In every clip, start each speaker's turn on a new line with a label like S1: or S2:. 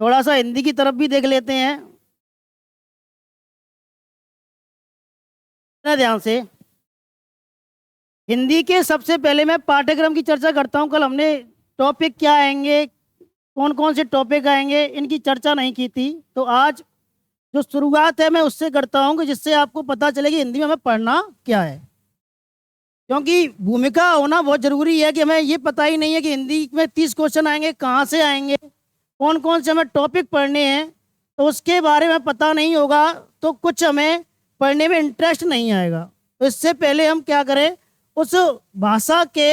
S1: थोड़ा सा हिंदी की तरफ भी देख लेते हैं ना ध्यान से। हिंदी के सबसे पहले मैं पाठ्यक्रम की चर्चा करता हूँ। कल हमने टॉपिक क्या आएंगे, कौन कौन से टॉपिक आएंगे, इनकी चर्चा नहीं की थी। तो आज जो शुरुआत है मैं उससे करता हूँ कि जिससे आपको पता चले कि हिंदी में हमें पढ़ना क्या है। क्योंकि भूमिका होना बहुत जरूरी है कि हमें ये पता ही नहीं है कि हिंदी में 30 क्वेश्चन आएंगे, कहाँ से आएंगे, कौन कौन से हमें टॉपिक पढ़ने हैं। तो उसके बारे में पता नहीं होगा तो कुछ हमें पढ़ने में इंटरेस्ट नहीं आएगा। तो इससे पहले हम क्या करें, उस भाषा के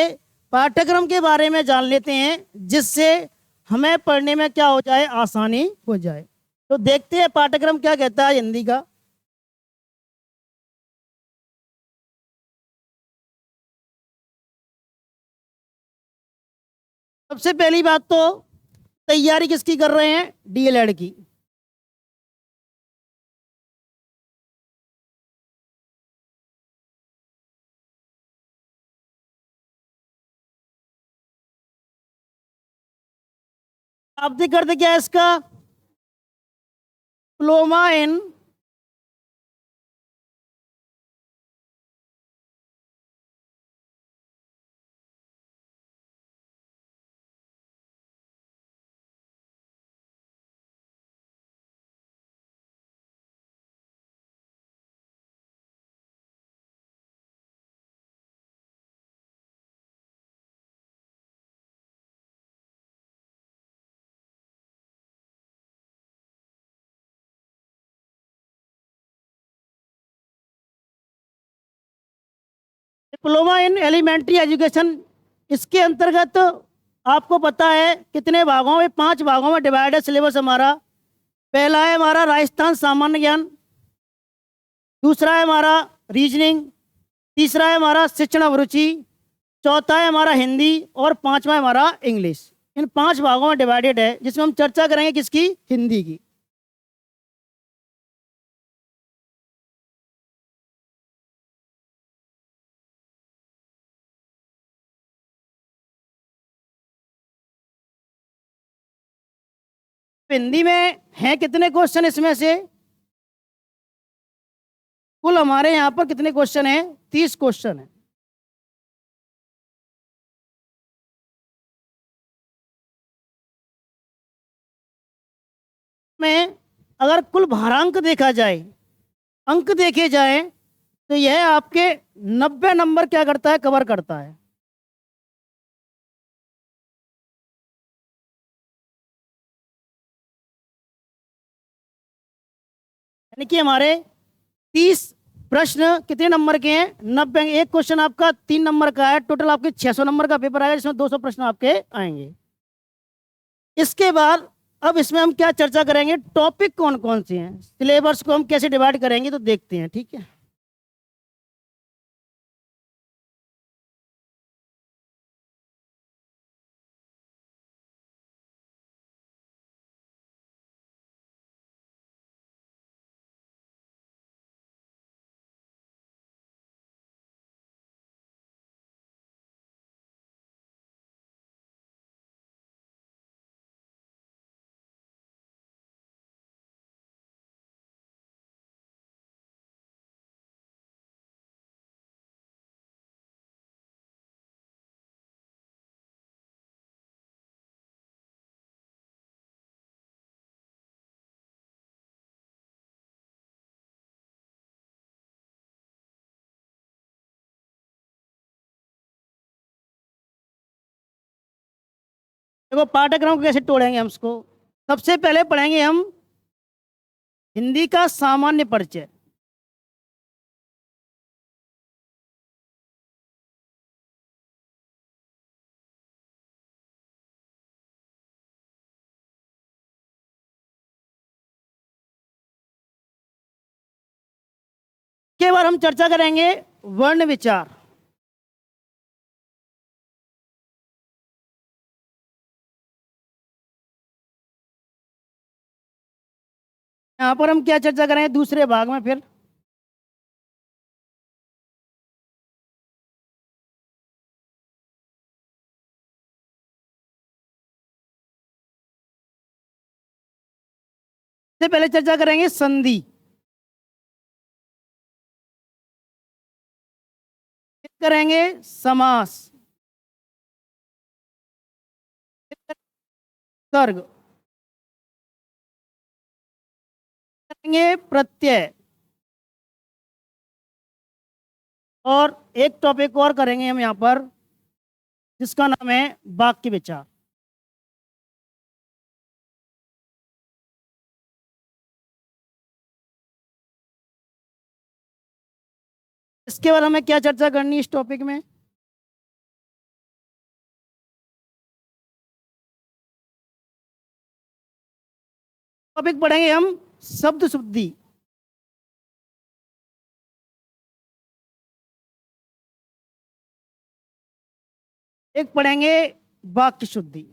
S1: पाठ्यक्रम के बारे में जान लेते हैं, जिससे हमें पढ़ने में क्या हो जाए, आसानी हो जाए। तो देखते हैं पाठ्यक्रम क्या कहता है हिंदी का। सबसे पहली बात तो तैयारी किसकी कर रहे हैं, डीएलएड की। आपने कर दे क्या इसका, diploma in diploma in elementary education, इसके अंतर्गत आपको पता है कितने भागों में, 5 भागों में डिवाइड है सिलेबस हमारा। पहला है हमारा राजस्थान सामान्य ज्ञान, दूसरा है हमारा रीजनिंग, तीसरा है हमारा शिक्षण अभिरुचि, चौथा है हमारा हिंदी, और पांचवा है हमारा इंग्लिश। इन 5 भागों में डिवाइडेड है, जिसमें हम चर्चा करेंगे किसकी, हिंदी की। हिंदी में है कितने क्वेश्चन इसमें से, कुल हमारे यहाँ पर कितने क्वेश्चन हैं, 30 क्वेश्चन है। में अगर कुल भारांक देखा जाए, अंक देखे जाए, तो यह आपके 90 नंबर क्या करता है, कवर करता है। यानी कि हमारे 30 प्रश्न कितने नंबर के हैं, 90। एक क्वेश्चन आपका 3 नंबर का है, टोटल आपके 600 नंबर का पेपर आएगा, जिसमें 200 प्रश्न आपके आएंगे। इसके बाद अब इसमें हम क्या चर्चा करेंगे, टॉपिक कौन कौन से हैं, सिलेबस को हम कैसे डिवाइड करेंगे, तो देखते हैं, ठीक है। देखो पाठ्यक्रम को कैसे तोड़ेंगे हम इसको। सबसे पहले पढ़ेंगे हम हिंदी का सामान्य परिचय। के बाद हम चर्चा करेंगे वर्ण विचार। यहाँ पर हम क्या चर्चा करेंगे दूसरे भाग में फिर। सबसे पहले चर्चा करेंगे संधि, फिर करेंगे समास, फिर सर्ग, करेंगे प्रत्यय, और एक टॉपिक और करेंगे हम यहाँ पर जिसका नाम है वाक्य विचार। इसके बाद हमें क्या चर्चा करनी है इस टॉपिक में? टॉपिक पढ़ेंगे हम शब्द शुद्धि, एक पढ़ेंगे वाक्य शुद्धि,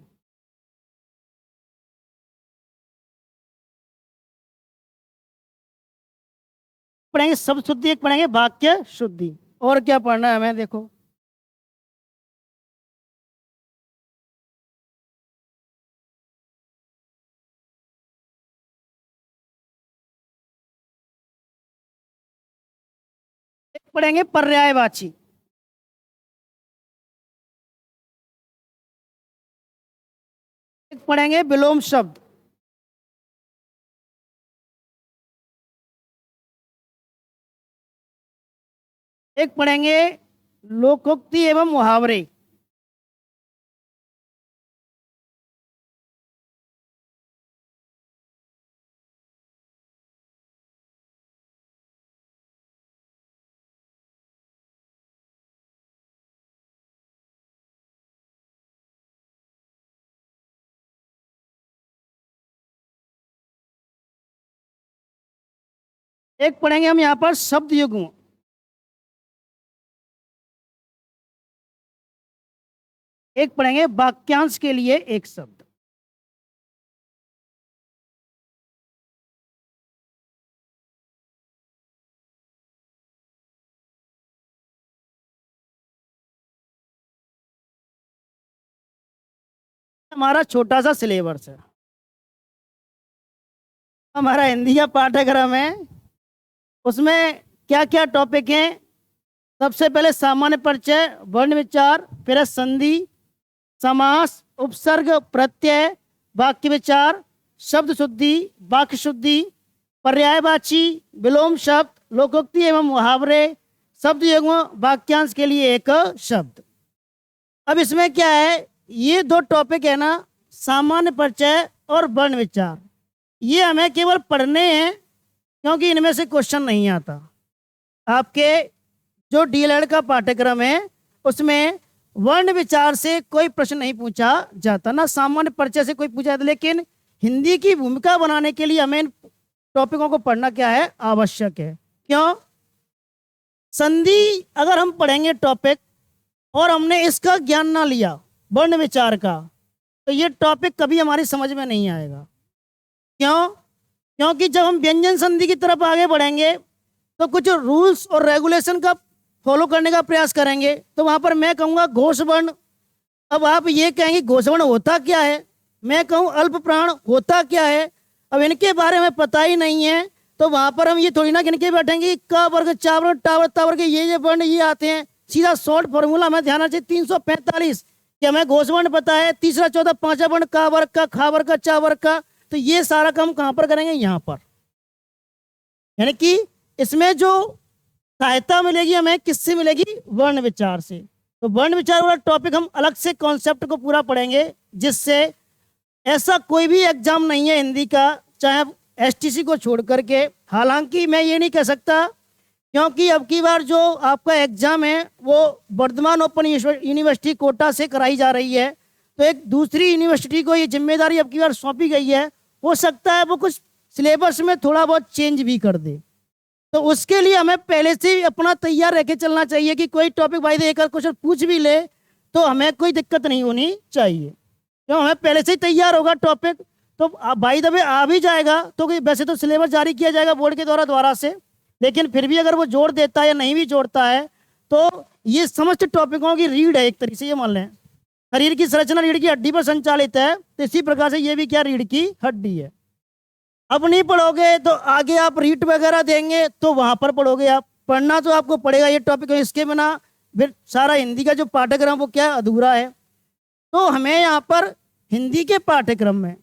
S1: पढ़ेंगे शब्द शुद्धि, एक पढ़ेंगे वाक्य शुद्धि। और क्या पढ़ना है हमें? देखो, एक पढ़ेंगे पर्यायवाची, एक पढ़ेंगे विलोम शब्द, एक पढ़ेंगे लोकोक्ति एवं मुहावरे, एक पढ़ेंगे हम यहाँ पर शब्द युग्म, एक पढ़ेंगे वाक्यांश के लिए एक शब्द। हमारा छोटा सा सिलेबस है, हमारा हिंदी का पाठ्यक्रम है, उसमें क्या क्या टॉपिक हैं? सबसे पहले सामान्य परिचय, वर्ण विचार, फिर है संधि, समास, उपसर्ग, प्रत्यय, वाक्य विचार, शब्द शुद्धि, वाक्य शुद्धि, पर्यायवाची, विलोम शब्द, लोकोक्ति एवं मुहावरे, शब्द युग्म, वाक्यांश के लिए एक शब्द। अब इसमें क्या है, ये दो टॉपिक है ना, सामान्य परिचय और वर्ण विचार, ये हमें केवल पढ़ने हैं क्योंकि इनमें से क्वेश्चन नहीं आता। आपके जो डीएलएड का पाठ्यक्रम है उसमें वर्ण विचार से कोई प्रश्न नहीं पूछा जाता, ना सामान्य परिचय से कोई पूछा जाता, लेकिन हिंदी की भूमिका बनाने के लिए हमें इन टॉपिकों को पढ़ना क्या है, आवश्यक है। क्यों? संधि अगर हम पढ़ेंगे टॉपिक और हमने इसका ज्ञान ना लिया वर्ण विचार का, तो ये टॉपिक कभी हमारी समझ में नहीं आएगा। क्यों? क्योंकि जब हम व्यंजन संधि की तरफ आगे बढ़ेंगे तो कुछ रूल्स और रेगुलेशन का फॉलो करने का प्रयास करेंगे, तो वहां पर मैं कहूँगा घोष वर्ण। अब आप ये कहेंगे घोष वर्ण होता क्या है, मैं कहूँ अल्प प्राण होता क्या है, अब इनके बारे में पता ही नहीं है, तो वहां पर हम ये थोड़ी ना गिन के बैठेंगे क वर्ग, चा वर्ग, टा वर्ग, ता वर्ग, ये वर्ण ये आते हैं। सीधा शॉर्ट फॉर्मूला हमें ध्यान रखना चाहिए 345 कि हमें घोष वर्ण पता है, तीसरा चौथा पांचवा वर्ण का वर्ग का, खा वर्ग का, चा वर्ग का, तो ये सारा काम कहां पर करेंगे, यहाँ पर। यानी कि इसमें जो सहायता मिलेगी हमें किससे मिलेगी, वर्ण विचार से। तो वर्ण विचार वाला टॉपिक हम अलग से कॉन्सेप्ट को पूरा पढ़ेंगे, जिससे ऐसा कोई भी एग्जाम नहीं है हिंदी का, चाहे एसटीसी को छोड़ करके। हालांकि मैं ये नहीं कह सकता क्योंकि अब की बार जो आपका एग्जाम है वो वर्धमान ओपन यूनिवर्सिटी कोटा से कराई जा रही है, तो एक दूसरी यूनिवर्सिटी को ये जिम्मेदारी अब की बार सौंपी गई है, हो सकता है वो कुछ सिलेबस में थोड़ा बहुत चेंज भी कर दे, तो उसके लिए हमें पहले से ही अपना तैयार रह के चलना चाहिए कि कोई टॉपिक बाई द एक क्वेश्चन पूछ भी ले तो हमें कोई दिक्कत नहीं होनी चाहिए, क्यों हमें पहले से ही तैयार होगा टॉपिक, तो बाई द वे आ भी जाएगा। तो वैसे तो सिलेबस जारी किया जाएगा बोर्ड के द्वारा दोबारा से, लेकिन फिर भी अगर वो जोड़ देता है या नहीं भी जोड़ता है, तो ये समस्त टॉपिकों की रीढ़ है, एक तरीके से ये मान लें। शरीर की संरचना रीढ़ की हड्डी पर संचालित है, तो इसी प्रकार से ये भी क्या रीढ़ की हड्डी है। अब नहीं पढ़ोगे तो आगे आप रीट वगैरह देंगे तो वहां पर पढ़ोगे आप। पढ़ना तो आपको पड़ेगा ये टॉपिक, इसके बिना फिर सारा हिंदी का जो पाठ्यक्रम वो क्या अधूरा है। तो हमें यहाँ पर हिंदी के पाठ्यक्रम में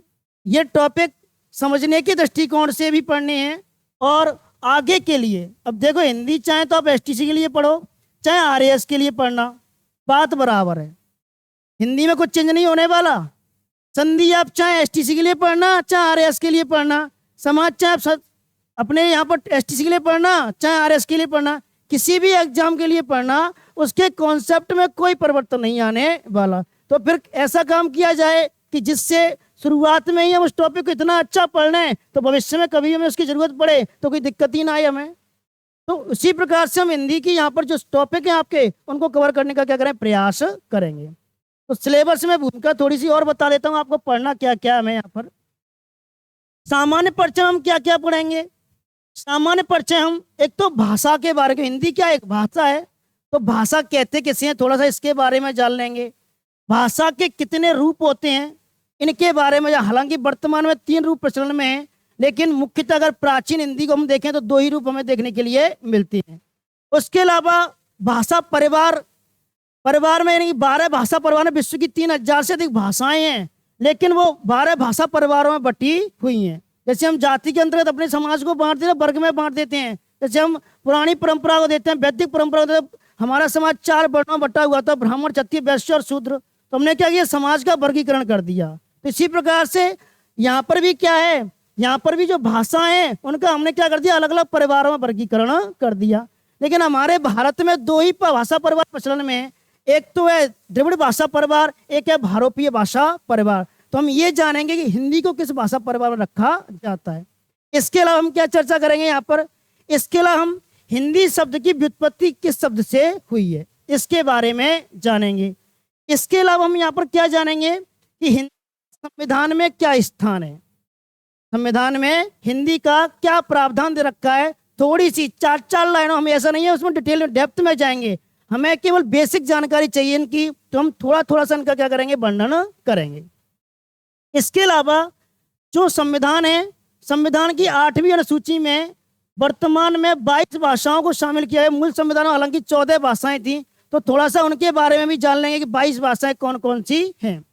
S1: ये टॉपिक समझने के दृष्टिकोण से भी पढ़ने हैं और आगे के लिए। अब देखो हिंदी चाहे तो आप एसटीसी के लिए पढ़ो चाहे आरएएस के लिए पढ़ना, बात बराबर है। हिंदी में कुछ चेंज नहीं होने वाला। संधि आप चाहे एसटीसी के लिए पढ़ना चाहे आरएएस के लिए पढ़ना, समाज चाहे आप अपने यहाँ पर एसटीसी के लिए पढ़ना चाहे आरएएस के लिए पढ़ना, किसी भी एग्जाम के लिए पढ़ना, उसके कॉन्सेप्ट में कोई परिवर्तन नहीं आने वाला। तो फिर ऐसा काम किया जाए कि जिससे शुरुआत में ही हम उस टॉपिक को इतना अच्छा पढ़ लें तो भविष्य में कभी हमें उसकी जरूरत पड़े तो कोई दिक्कत ही ना आए हमें। तो उसी प्रकार से हम हिंदी की यहाँ पर जो टॉपिक है आपके उनको कवर करने का क्या करें, प्रयास करेंगे। तो सिलेबस में भूमिका थोड़ी सी और बता देता हूँ आपको, पढ़ना क्या क्या हमें यहाँ पर। सामान्य परिचय हम क्या क्या पढ़ेंगे। सामान्य परिचय हम एक तो भाषा के बारे में, हिंदी क्या एक भाषा है तो भाषा कहते किसे हैं थोड़ा सा इसके बारे में जान लेंगे। भाषा के कितने रूप होते हैं इनके बारे में, हालांकि वर्तमान में 3 रूप प्रचलन में है, लेकिन मुख्यतः अगर प्राचीन हिंदी को हम देखें तो 2 ही रूप हमें देखने के लिए मिलती हैं। उसके अलावा भाषा परिवार, परिवार में यानी 12 भाषा परिवार में विश्व की 3000 से अधिक भाषाएं हैं, लेकिन वो 12 भाषा परिवारों में बटी हुई हैं। जैसे हम जाति के अंतर्गत अपने समाज को बांट देते हैं, वर्ग में बांट देते हैं। जैसे हम पुरानी परंपरा को देते हैं, वैदिक परंपरा को देते हैं। हमारा समाज 4 वर्णों में बटा हुआ था, ब्राह्मण, क्षत्रिय, वैश्य और शूद्र। तो हमने क्या किया, समाज का वर्गीकरण कर दिया। तो इसी प्रकार से यहाँ पर भी क्या है, यहाँ पर भी जो भाषाएं हैं उनका हमने क्या कर दिया, अलग अलग परिवारों में वर्गीकरण कर दिया। लेकिन हमारे भारत में 2 ही भाषा परिवार प्रचलन में है, एक तो है द्रविड़ भाषा परिवार, एक है भारोपीय भाषा परिवार। तो हम ये जानेंगे कि हिंदी को किस भाषा परिवार में रखा जाता है। इसके अलावा हम क्या चर्चा करेंगे यहाँ पर, इसके अलावा हम हिंदी शब्द की व्युत्पत्ति किस शब्द से हुई है इसके बारे में जानेंगे। इसके अलावा हम यहाँ पर क्या जानेंगे कि हिंदी संविधान में क्या स्थान है, संविधान में हिंदी का क्या प्रावधान दे रखा है। थोड़ी सी 4 लाइनों, हम ऐसा नहीं है उसमें डिटेल में डेप्थ में जाएंगे, हमें केवल बेसिक जानकारी चाहिए इनकी, तो हम थोड़ा थोड़ा सा इनका क्या करेंगे, वर्णन करेंगे। इसके अलावा जो संविधान है, संविधान की 8वीं अनुसूची में वर्तमान में 22 भाषाओं को शामिल किया है। मूल संविधान में हालांकि 14 भाषाएं थी, तो थोड़ा सा उनके बारे में भी जान लेंगे कि 22 भाषाएं कौन कौन सी हैं।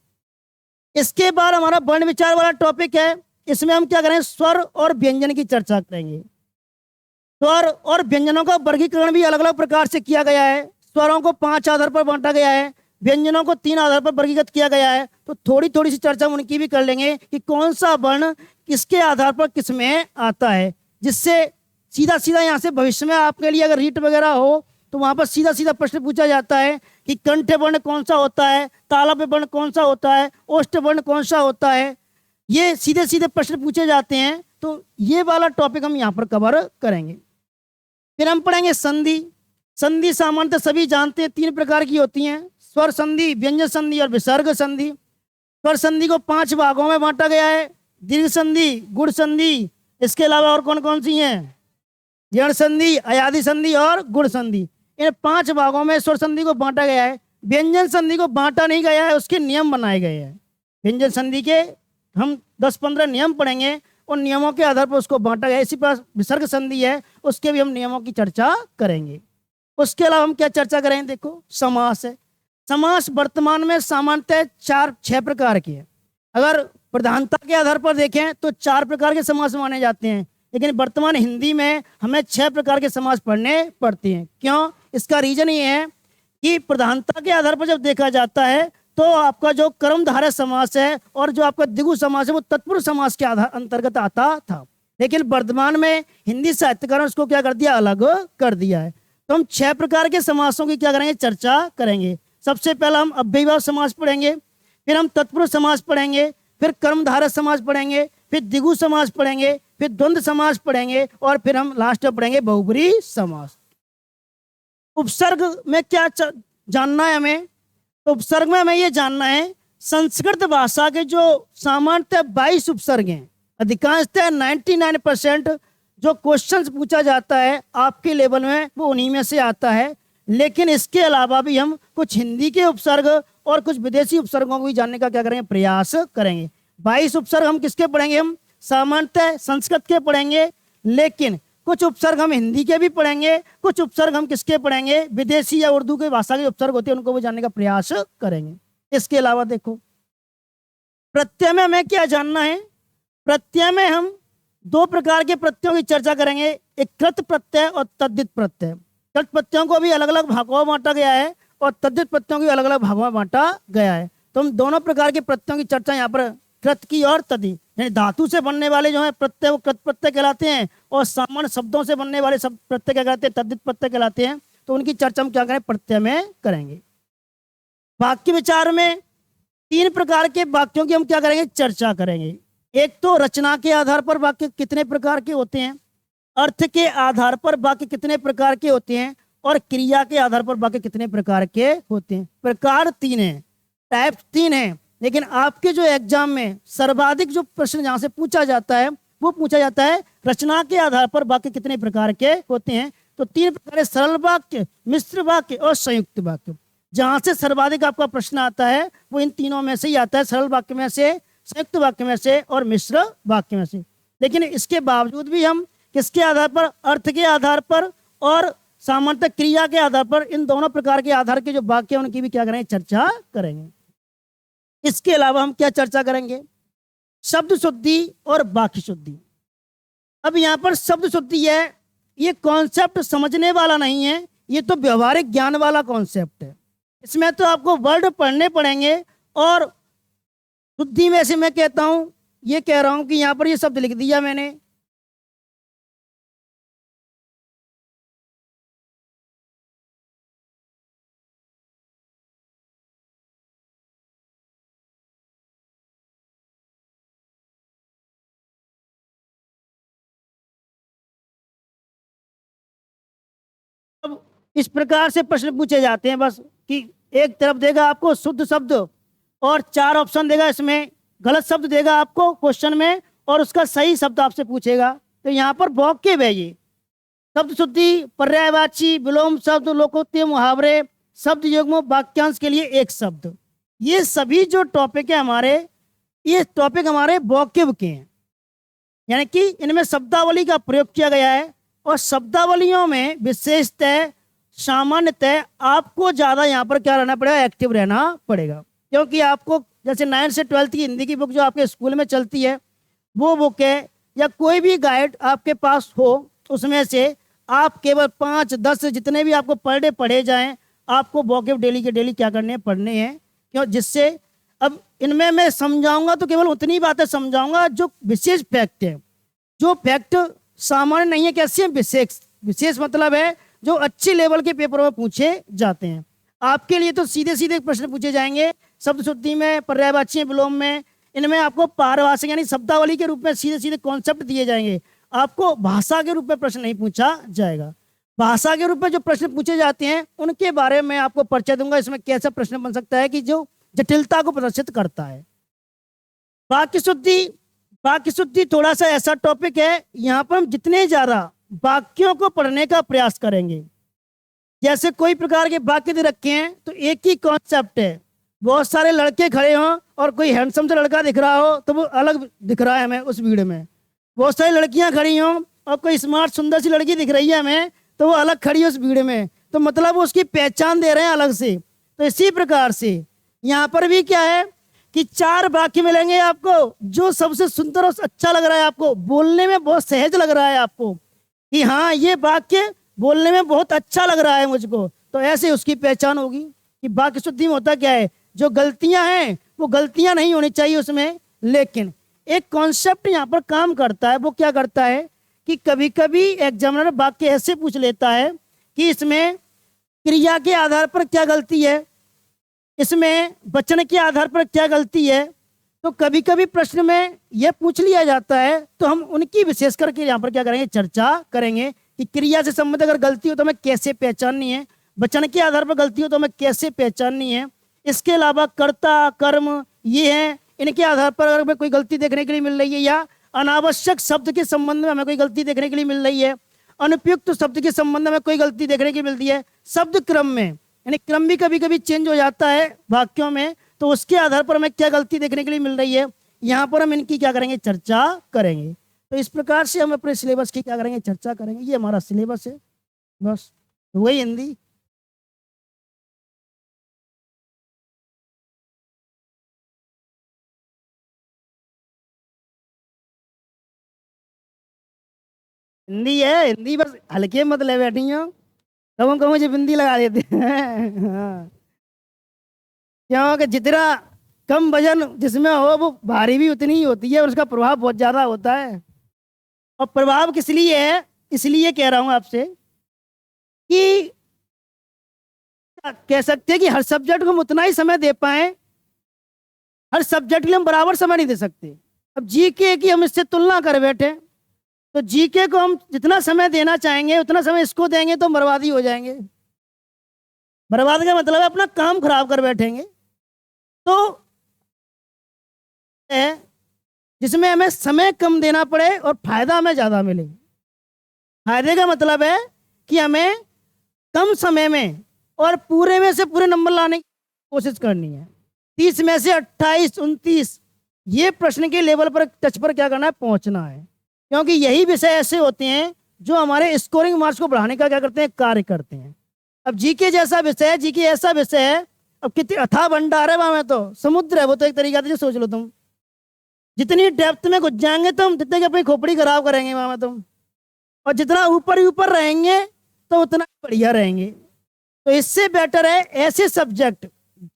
S1: इसके बाद हमारा वर्ण विचार वाला टॉपिक है, इसमें हम क्या करेंगे, स्वर और व्यंजन की चर्चा करेंगे। स्वर और व्यंजनों का वर्गीकरण भी अलग अलग प्रकार से किया गया है। स्वरों को 5 आधार पर बांटा गया है, व्यंजनों को 3 आधार पर वर्गीकृत किया गया है। तो थोड़ी थोड़ी सी चर्चा उनकी भी कर लेंगे कि कौन सा वर्ण किसके आधार पर किस में आता है, जिससे सीधा सीधा यहाँ से भविष्य में आपके लिए अगर रीट वगैरह हो तो वहाँ पर सीधा सीधा प्रश्न पूछा जाता है कि कंठ वर्ण कौन सा होता है, तालव्य वर्ण कौन सा होता है, ओष्ठ वर्ण कौन सा होता है, ये सीधे सीधे प्रश्न पूछे जाते हैं। तो ये वाला टॉपिक हम यहाँ पर कवर करेंगे। फिर हम पढ़ेंगे संधि। संधि सामान्यतः सभी जानते हैं 3 प्रकार की होती हैं, स्वर संधि, व्यंजन संधि और विसर्ग संधि। स्वर संधि को 5 भागों में बांटा गया है, दीर्घ संधि, गुण संधि, इसके अलावा और कौन कौन सी हैं, यण संधि, अयादि संधि और गुण संधि। इन 5 भागों में स्वर संधि को बांटा गया है। व्यंजन संधि को बांटा नहीं गया है, उसके नियम बनाए गए हैं। व्यंजन संधि के हम 10-15 नियम पढ़ेंगे, उन नियमों के आधार पर उसको बांटा गया है। इसी पर विसर्ग संधि है, उसके भी हम नियमों की चर्चा करेंगे। उसके अलावा हम क्या चर्चा करेंगे, देखो समास है। समास वर्तमान में सामान्यतः 4-6 प्रकार की है। अगर प्रधानता के आधार पर देखें तो 4 प्रकार के समास माने जाते हैं, लेकिन वर्तमान हिंदी में हमें 6 प्रकार के समास पढ़ने पड़ते हैं। क्यों, इसका रीजन ये है कि प्रधानता के आधार पर जब देखा जाता है तो आपका जो कर्मधारय समास है और जो आपका द्विगु समास है वो तत्पुरुष समास के आधार अंतर्गत आता था, लेकिन वर्तमान में हिंदी साहित्यकारों ने उसको क्या कर दिया, अलग कर दिया है। तो हम 6 प्रकार के समासों की क्या करेंगे, चर्चा करेंगे। सबसे पहला हम अव्ययीभाव समास पढ़ेंगे, फिर हम तत्पुरुष समास पढ़ेंगे, फिर कर्मधारय समास पढ़ेंगे, फिर द्विगु समास पढ़ेंगे, फिर द्वंद्व समास पढ़ेंगे और फिर हम लास्ट में पढ़ेंगे बहुब्रीहि समास। उपसर्ग में क्या जानना है हमें, तो उपसर्ग में हमें ये जानना है संस्कृत भाषा के जो सामान्यतः 22 उपसर्ग हैं, अधिकांशतः 99% जो क्वेश्चंस पूछा जाता है आपके लेवल में वो उन्हीं में से आता है। लेकिन इसके अलावा भी हम कुछ हिंदी के उपसर्ग और कुछ विदेशी उपसर्गों को भी जानने का क्या करेंगे, प्रयास करेंगे। 22 उपसर्ग हम किसके पढ़ेंगे, हम सामान्यतः संस्कृत के पढ़ेंगे, लेकिन कुछ उपसर्ग हम हिंदी के भी पढ़ेंगे, कुछ उपसर्ग हम किसके पढ़ेंगे, विदेशी या उर्दू की भाषा के उपसर्ग होते हैं उनको भी जानने का प्रयास करेंगे। इसके अलावा देखो प्रत्यय में हमें क्या जानना है। प्रत्यय में हम दो प्रकार के प्रत्ययों की चर्चा करेंगे, एक कृत प्रत्यय और तद्धित प्रत्यय। कृत प्रत्ययों को भी अलग अलग भागों में बांटा गया है और तद्धित प्रत्ययों को अलग अलग भागों में बांटा गया है। तो हम दोनों प्रकार के प्रत्ययों की चर्चा यहाँ पर कृत की और तद्धि, यानी धातु से बनने वाले जो है प्रत्यय वो कृत प्रत्यय कहलाते हैं और सामान्य शब्दों से बनने वाले सब प्रत्यय क्या कहलाते हैं, तद्धित प्रत्यय कहलाते हैं। तो उनकी चर्चा हम क्या करें, प्रत्यय में करेंगे। वाक्य विचार में तीन प्रकार के वाक्यों की हम क्या करेंगे, चर्चा करेंगे। एक तो रचना के आधार पर वाक्य कितने प्रकार के होते हैं, अर्थ के आधार पर वाक्य कितने प्रकार के होते हैं और क्रिया के आधार पर वाक्य कितने प्रकार के होते हैं। प्रकार तीन है, टाइप तीन है, लेकिन आपके जो एग्जाम में सर्वाधिक जो प्रश्न जहां से पूछा जाता है वो पूछा जाता है रचना के आधार पर वाक्य कितने प्रकार के होते हैं। तो तीन प्रकार है, सरल वाक्य, मिश्र वाक्य और संयुक्त वाक्य। जहां से सर्वाधिक आपका प्रश्न आता है वो इन तीनों में से ही आता है, सरल वाक्य में से, संयुक्त वाक्य में से और मिश्र वाक्य में से। लेकिन इसके बावजूद भी हम किसके आधार पर, अर्थ के आधार पर और सामान्यतः क्रिया के आधार पर, इन दोनों प्रकार के आधार के जो वाक्य हैं उनकी भी क्या करेंगे, चर्चा करेंगे। इसके अलावा हम क्या चर्चा करेंगे, शब्द शुद्धि और वाक्य शुद्धि। अब यहाँ पर शब्द शुद्धि है, ये कॉन्सेप्ट समझने वाला नहीं है, ये तो व्यवहारिक ज्ञान वाला कॉन्सेप्ट है। इसमें तो आपको वर्ड पढ़ने पड़ेंगे और शुद्धि में से मैं कहता हूं, ये कह रहा हूं कि यहां पर ये शब्द लिख दिया मैंने, अब इस प्रकार से प्रश्न पूछे जाते हैं बस कि एक तरफ देगा आपको शुद्ध शब्द और चार ऑप्शन देगा, इसमें गलत शब्द देगा आपको क्वेश्चन में और उसका सही शब्द आपसे पूछेगा। तो यहाँ पर वोकेब है, ये शब्द शुद्धि, पर्यायवाची, विलोम शब्द, लोकोक्ति, मुहावरे, शब्द युग्म, वाक्यांश के लिए एक शब्द, ये सभी जो टॉपिक है हमारे, ये टॉपिक हमारे वोकेब के हैं, यानी कि इनमें शब्दावली का प्रयोग किया गया है। और शब्दावलियों में विशेषतः सामान्यतः आपको ज़्यादा यहाँ पर क्या रहना पड़ेगा, एक्टिव रहना पड़ेगा, क्योंकि आपको जैसे 9 से 12 की हिंदी की बुक जो आपके स्कूल में चलती है वो बुक है, या कोई भी गाइड आपके पास हो उसमें से आप केवल 5-10 जितने भी आपको पर डे पढ़े जाएं, आपको वोकैब डेली के डेली क्या करने हैं, पढ़ने हैं। क्यों, जिससे अब इनमें मैं समझाऊंगा तो केवल उतनी बातें समझाऊंगा जो विशेष फैक्ट है, जो फैक्ट सामान्य नहीं है, कैसे विशेष, विशेष मतलब है जो अच्छे लेवल के पेपरों में पूछे जाते हैं। आपके लिए तो सीधे सीधे प्रश्न पूछे जाएंगे, शब्द शुद्धि में, पर्यायवाची, विलोम में, इनमें आपको पारिभाषिक यानी शब्दावली के रूप में सीधे सीधे कॉन्सेप्ट दिए जाएंगे, आपको भाषा के रूप में प्रश्न नहीं पूछा जाएगा। भाषा के रूप में जो प्रश्न पूछे जाते हैं उनके बारे में आपको परिचय दूंगा, इसमें कैसा प्रश्न बन सकता है कि जो जटिलता को प्रदर्शित करता है। वाक्य शुद्धि, वाक्य शुद्धि थोड़ा सा ऐसा टॉपिक है, यहाँ पर हम जितने ज्यादा वाक्यों को पढ़ने का प्रयास करेंगे, जैसे कोई प्रकार के वाक्य दे रखे हैं तो एक ही कॉन्सेप्ट है, बहुत सारे लड़के खड़े हों और कोई हैंडसम से लड़का दिख रहा हो तो वो अलग दिख रहा है हमें उस भीड़ में, बहुत सारी लड़कियां खड़ी हों और कोई स्मार्ट सुंदर सी लड़की दिख रही है हमें तो वो अलग खड़ी है उस भीड़ में, तो मतलब वो उसकी पहचान दे रहे हैं अलग से। तो इसी प्रकार से यहाँ पर भी क्या है कि 4 वाक्य मिलेंगे आपको, जो सबसे सुंदर और अच्छा लग रहा है, आपको बोलने में बहुत सहज लग रहा है आपको कि हाँ ये वाक्य बोलने में बहुत अच्छा लग रहा है मुझको, तो ऐसे उसकी पहचान होगी कि वाक्य शुद्धि में होता क्या है, जो गलतियां हैं वो गलतियां नहीं होनी चाहिए उसमें, लेकिन एक कॉन्सेप्ट यहाँ पर काम करता है। वो क्या करता है कि कभी कभी एग्जामिनर वाक्य ऐसे पूछ लेता है कि इसमें क्रिया के आधार पर क्या गलती है, इसमें वचन के आधार पर क्या गलती है, तो कभी कभी प्रश्न में यह पूछ लिया जाता है, तो हम उनकी विशेष करके यहाँ पर क्या करेंगे, चर्चा करेंगे कि क्रिया से संबंधित अगर गलती हो तो हमें कैसे पहचाननी है, वचन के आधार पर गलती हो तो हमें कैसे पहचाननी है। इसके अलावा कर्ता, कर्म, ये हैं, इनके आधार पर अगर हमें कोई गलती देखने के लिए मिल रही है, या अनावश्यक शब्द के संबंध में हमें कोई गलती देखने के लिए मिल रही है, अनुपयुक्त शब्द के संबंध में कोई गलती देखने की मिलती है, शब्द क्रम में, यानी क्रम भी कभी कभी चेंज हो जाता है वाक्यों में, तो उसके आधार पर हमें क्या गलती देखने के लिए मिल रही है, यहाँ पर हम इनकी क्या करेंगे, चर्चा करेंगे। तो इस प्रकार से हम अपने सिलेबस की क्या करेंगे, चर्चा करेंगे। ये हमारा सिलेबस है, बस वही हिंदी। हिंदी है, हिंदी बस हल्के मत ले बैठी हो, कहो कहो मुझे बिंदी लगा देते हैं। हाँ, क्योंकि जितना कम वजन जिसमें हो वो भारी भी उतनी ही होती है और उसका प्रभाव बहुत ज्यादा होता है। और प्रभाव किस लिए है, इसलिए कह रहा हूं आपसे कि कह सकते हैं कि हर सब्जेक्ट को हम उतना ही समय दे पाए, हर सब्जेक्ट के लिए हम बराबर समय नहीं दे सकते। अब जीके की हम इससे तुलना कर बैठे, तो जीके को हम जितना समय देना चाहेंगे उतना समय इसको देंगे तो हम बर्बादी हो जाएंगे। बर्बाद का मतलब है अपना काम खराब कर बैठेंगे। तो है जिसमें हमें समय कम देना पड़े और फायदा हमें ज्यादा मिले। फायदे का मतलब है कि हमें कम समय में और पूरे में से पूरे नंबर लाने की कोशिश करनी है। 30 में से 28, 29 ये प्रश्न के लेवल पर टच पर क्या करना है, पहुंचना है। क्योंकि यही विषय ऐसे होते हैं जो हमारे स्कोरिंग मार्क्स को बढ़ाने का क्या करते हैं, कार्य करते हैं। अब जीके जैसा विषय है, जीके ऐसा विषय है, अब कितने अथाह भंडार है वहां में, तो समुद्र है वो, तो एक तरीका से सोच लो तुम, जितनी डेप्थ में घुस जाएंगे तुम जितने की अपनी खोपड़ी खराब करेंगे वहां में तुम, और जितना ऊपर ही ऊपर रहेंगे तो उतना बढ़िया रहेंगे। तो इससे बेटर है ऐसे सब्जेक्ट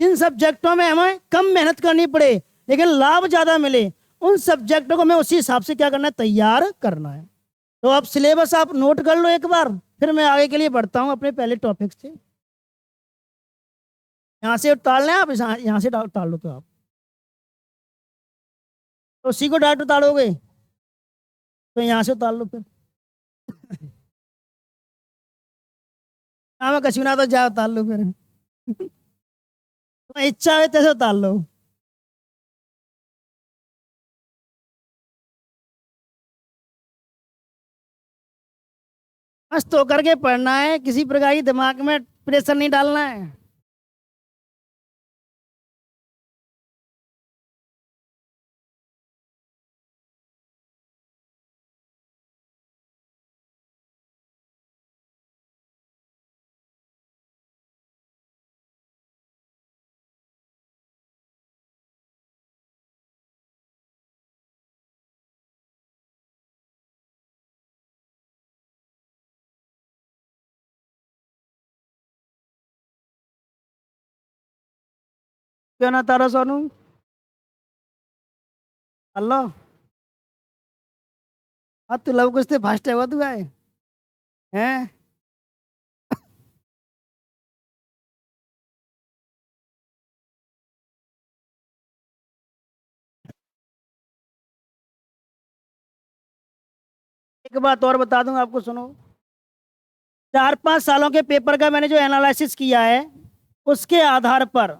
S1: जिन सब्जेक्टों में हमें कम मेहनत करनी पड़े लेकिन लाभ ज्यादा मिले, उन सब्जेक्टों को हमें उसी हिसाब से क्या करना है, तैयार करना है। तो अब सिलेबस आप नोट कर लो एक बार, फिर मैं आगे के लिए बढ़ता हूं अपने पहले टॉपिक से। यहाँ से उतार लें आप, यहाँ से उतार लो तो आप, तो उसी को डायरेक्ट उतारोगे तो यहाँ से उतार लो फिर। हाँ मैं कछु ना तो जा उतार लो फिर। तो इच्छा है तैसे उतार लो। मस्त होकर के पढ़ना है, किसी प्रकार की दिमाग में प्रेशर नहीं डालना है। क्यों ना तारा सोनू, अल्लाह। अब तू लव कुछ फास्ट है वो तू आए हैं। एक बात और बता दूं आपको, सुनो। 4-5 सालों के पेपर का मैंने जो एनालिसिस किया है उसके आधार पर,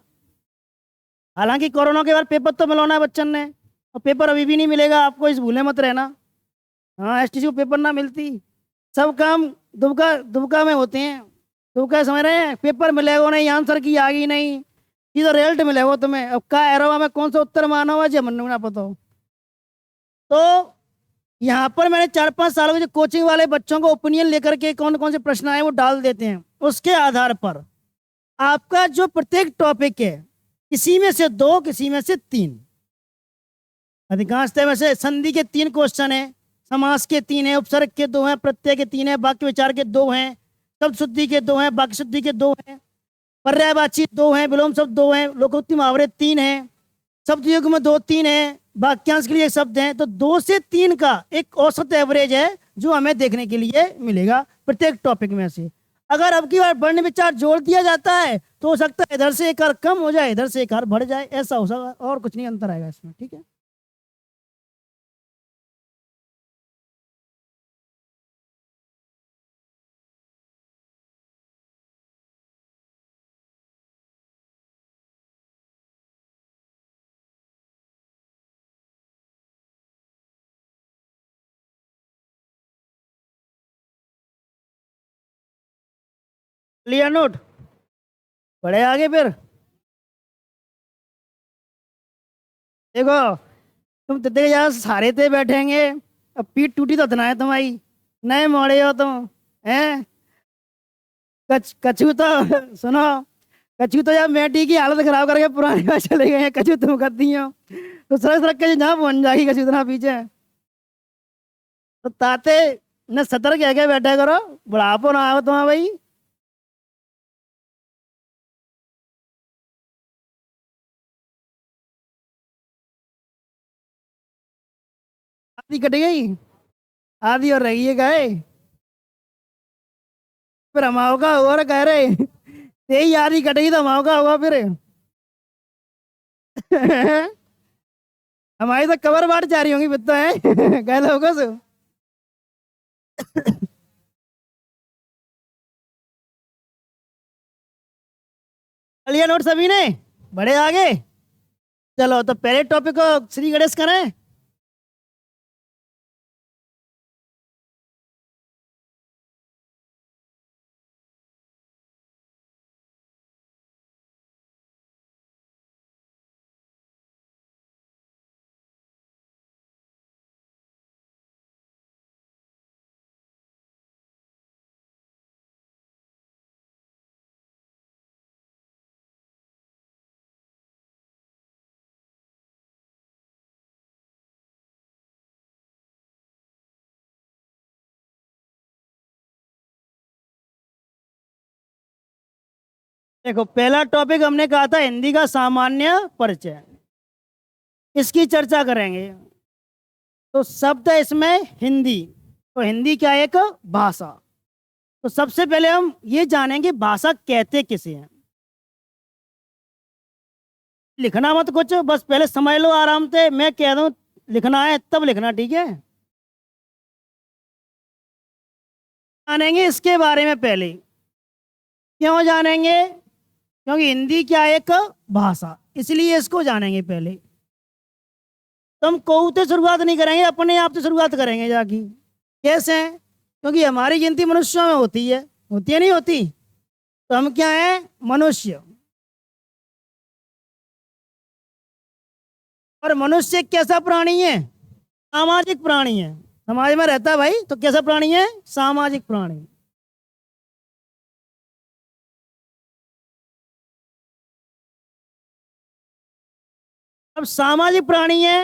S1: हालांकि कोरोना के बाद पेपर तो मिलवाना है बच्चन ने, और पेपर अभी भी नहीं मिलेगा आपको, इस भूले मत रहना। हाँ, एसटीसी को पेपर ना मिलती, सब काम दुबका दुबका में होते हैं। दुबका समझ रहे हैं, पेपर मिलेगा नहीं, आंसर की आ गई नहीं, सीधा रिजल्ट मिलेगा तुम्हें। अब का एरो में कौन सा उत्तर माना हुआ जो मन ना पता हो। तो यहाँ पर मैंने 4-5 सालों के जो कोचिंग वाले बच्चों को ओपिनियन लेकर के कौन कौन से प्रश्न आए वो डाल देते हैं, उसके आधार पर आपका जो प्रत्येक टॉपिक है, किसी में से 2, किसी में से 3, अधिकांशतः में से संधि के 3 क्वेश्चन है, समास के 3 है, उपसर्ग के 2 हैं, प्रत्यय के 3 है, वाक्य विचार के 2 हैं, शब्द शुद्धि के 2 हैं, वाक्य शुद्धि के 2 हैं, पर्यायवाची 2 हैं, विलोम शब्द 2 हैं, लोकोक्ति मुहावरे 3 हैं, शब्द युग में 2-3 है, वाक्यांश के लिए 1 शब्द है। तो 2 से 3 का एक औसत एवरेज है जो हमें देखने के लिए मिलेगा प्रत्येक टॉपिक में से। अगर अब की बार वर्ण विचार जोड़ दिया जाता है तो हो सकता है इधर से एक आर कम हो जाए, इधर से एक आर बढ़ जाए, ऐसा हो सकता, और कुछ नहीं अंतर आएगा इसमें, ठीक है। लिया नोट, बढ़े आगे फिर। देखो, तुम तितके यहाँ सारे थे बैठेंगे, अब पीठ टूटी तो धना है तुम्हारी, नए मोड़े हो तुम, हैं? कछू तो सुनो, कछू तो यार बेटी की हालत खराब करके पुराने में चले गए हैं, कछू तुम कर दी हो तो सड़क सड़क के जहाँ पहुंच जाएगी कछू इतना पीछे। तो ताते न सतर कह के बैठा करो, बुढ़ापो ना आओ तुम्हारा भाई। आधी कट गई, आधी और रही है गाय, फिर हमाओ का और कह रहे तेरी आधी कट गई तो हमाओ का होगा फिर हमारी तो कवर बाट जा रही होंगी फिर तो है कह लोगों से। लिया नोट सभी ने, बड़े आगे। चलो तो पहले टॉपिक को श्री गणेश करें। देखो पहला टॉपिक हमने कहा था हिंदी का सामान्य परिचय, इसकी चर्चा करेंगे। तो शब्द है इसमें हिंदी, तो हिंदी क्या है? एक भाषा। तो सबसे पहले हम ये जानेंगे भाषा कहते किसे हैं। लिखना मत कुछ, बस पहले समझ लो आराम से, मैं कह दूं लिखना है तब लिखना, ठीक है? जानेंगे इसके बारे में पहले। क्यों जानेंगे? क्योंकि हिंदी क्या है? एक भाषा, इसलिए इसको जानेंगे पहले। तो हम कहू से शुरुआत नहीं करेंगे, अपने आप से शुरुआत करेंगे जाके। कैसे? क्योंकि हमारी गिनती मनुष्यों में होती है नहीं होती? तो हम क्या है? मनुष्य। और मनुष्य कैसा प्राणी है? सामाजिक प्राणी है, समाज में रहता है भाई। तो कैसा प्राणी है? सामाजिक प्राणी। अब सामाजिक प्राणी है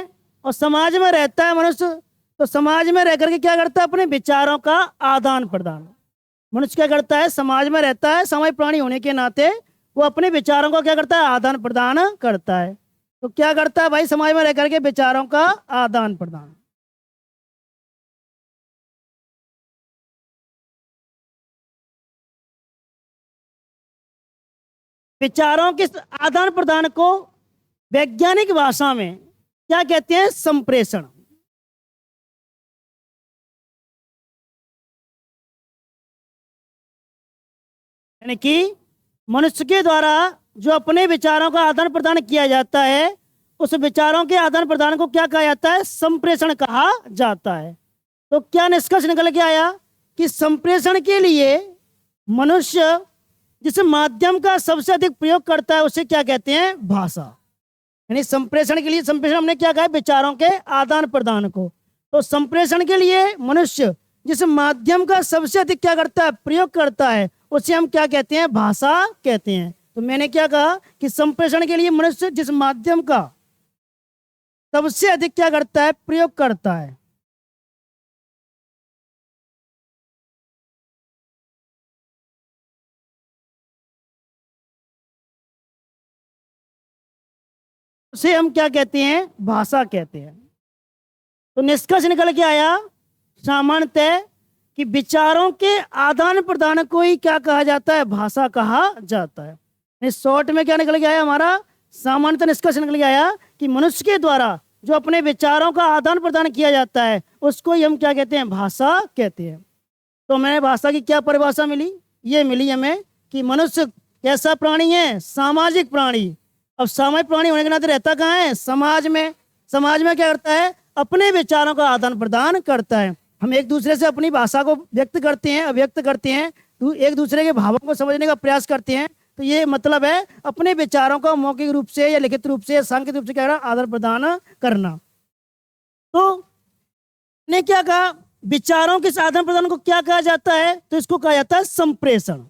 S1: और समाज में रहता है मनुष्य, तो समाज में रह करके क्या करता है? अपने विचारों का आदान प्रदान। मनुष्य क्या करता है? समाज में रहता है, सामाजिक प्राणी होने के नाते वो अपने विचारों का क्या करता है? आदान प्रदान करता है। तो क्या करता है भाई? समाज में रह करके विचारों का आदान प्रदान। विचारों के आदान प्रदान को वैज्ञानिक भाषा में क्या कहते हैं? संप्रेषण। यानी कि मनुष्य के द्वारा जो अपने विचारों का आदान प्रदान किया जाता है, उस विचारों के आदान प्रदान को क्या कहा जाता है? संप्रेषण कहा जाता है। तो क्या निष्कर्ष निकल के आया कि संप्रेषण के लिए मनुष्य जिस माध्यम का सबसे अधिक प्रयोग करता है उसे क्या कहते हैं? भाषा। यानी संप्रेषण के लिए, संप्रेषण हमने क्या कहा? विचारों के आदान प्रदान को। तो संप्रेषण के लिए मनुष्य जिस माध्यम का सबसे अधिक क्या करता है? प्रयोग करता है, उसे हम क्या कहते हैं? भाषा कहते हैं। तो मैंने क्या कहा कि संप्रेषण के लिए मनुष्य जिस माध्यम का सबसे अधिक क्या करता है? प्रयोग करता है, उसे हम क्या कहते हैं? भाषा कहते हैं। तो निष्कर्ष निकल के आया सामान्यतः कि विचारों के आदान प्रदान को ही क्या कहा जाता है? भाषा कहा जाता है। शॉर्ट में क्या निकल के आया हमारा? सामान्यतः निष्कर्ष निकल के आया कि मनुष्य के द्वारा जो अपने विचारों का आदान प्रदान किया जाता है उसको ही हम क्या कहते हैं? भाषा कहते हैं। तो मैंने भाषा की क्या परिभाषा मिली? ये मिली हमें कि मनुष्य कैसा प्राणी है? सामाजिक प्राणी। अब सामाजिक प्राणी होने के नाते रहता कहाँ है? समाज में। समाज में क्या करता है? अपने विचारों का आदान प्रदान करता है। हम एक दूसरे से अपनी भाषा को व्यक्त करते हैं, अभिव्यक्त करते हैं, तो एक दूसरे के भावों को समझने का प्रयास करते हैं। तो ये मतलब है अपने विचारों को मौखिक रूप से या लिखित रूप से या सांकेतिक रूप से क्या करना? आदान प्रदान करना। तो ने क्या कहा, विचारों के आदान प्रदान को क्या कहा जाता है, तो इसको कहा जाता है संप्रेषण।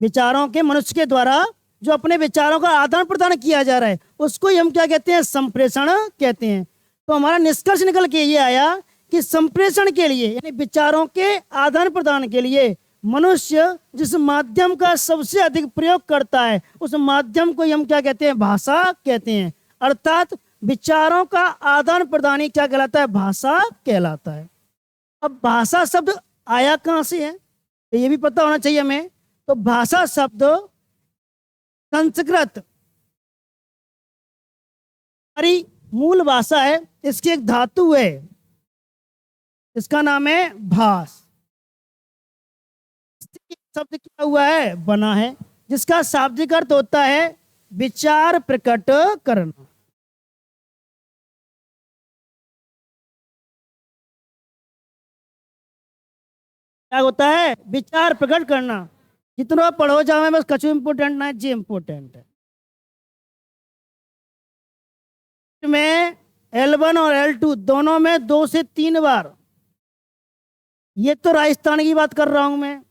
S1: विचारों के मनुष्य के द्वारा जो अपने विचारों का आदान प्रदान किया जा रहा है उसको ही हम क्या कहते हैं, संप्रेषण कहते हैं। तो हमारा निष्कर्ष निकल के ये आया कि संप्रेषण के लिए यानी विचारों के आदान प्रदान के लिए मनुष्य जिस माध्यम का सबसे अधिक प्रयोग करता है उस माध्यम को हम क्या कहते हैं, भाषा कहते हैं। अर्थात विचारों का आदान प्रदान ही क्या कहलाता है, भाषा कहलाता है। अब भाषा शब्द आया कहां से है, तो ये भी पता होना चाहिए हमें। तो भाषा शब्द संस्कृत हमारी मूल भाषा है, इसकी एक धातु है, इसका नाम है भास। शब्द क्या हुआ है, बना है, जिसका शाब्दिक अर्थ होता है विचार प्रकट करना। क्या होता है, विचार प्रकट करना। जितना पढ़ो जाओ बस कछु इंपोर्टेंट ना है, जी इंपोर्टेंट है। में L1 और L2 दोनों में 2 से 3 बार, ये तो राजस्थान की बात कर रहा हूं मैं,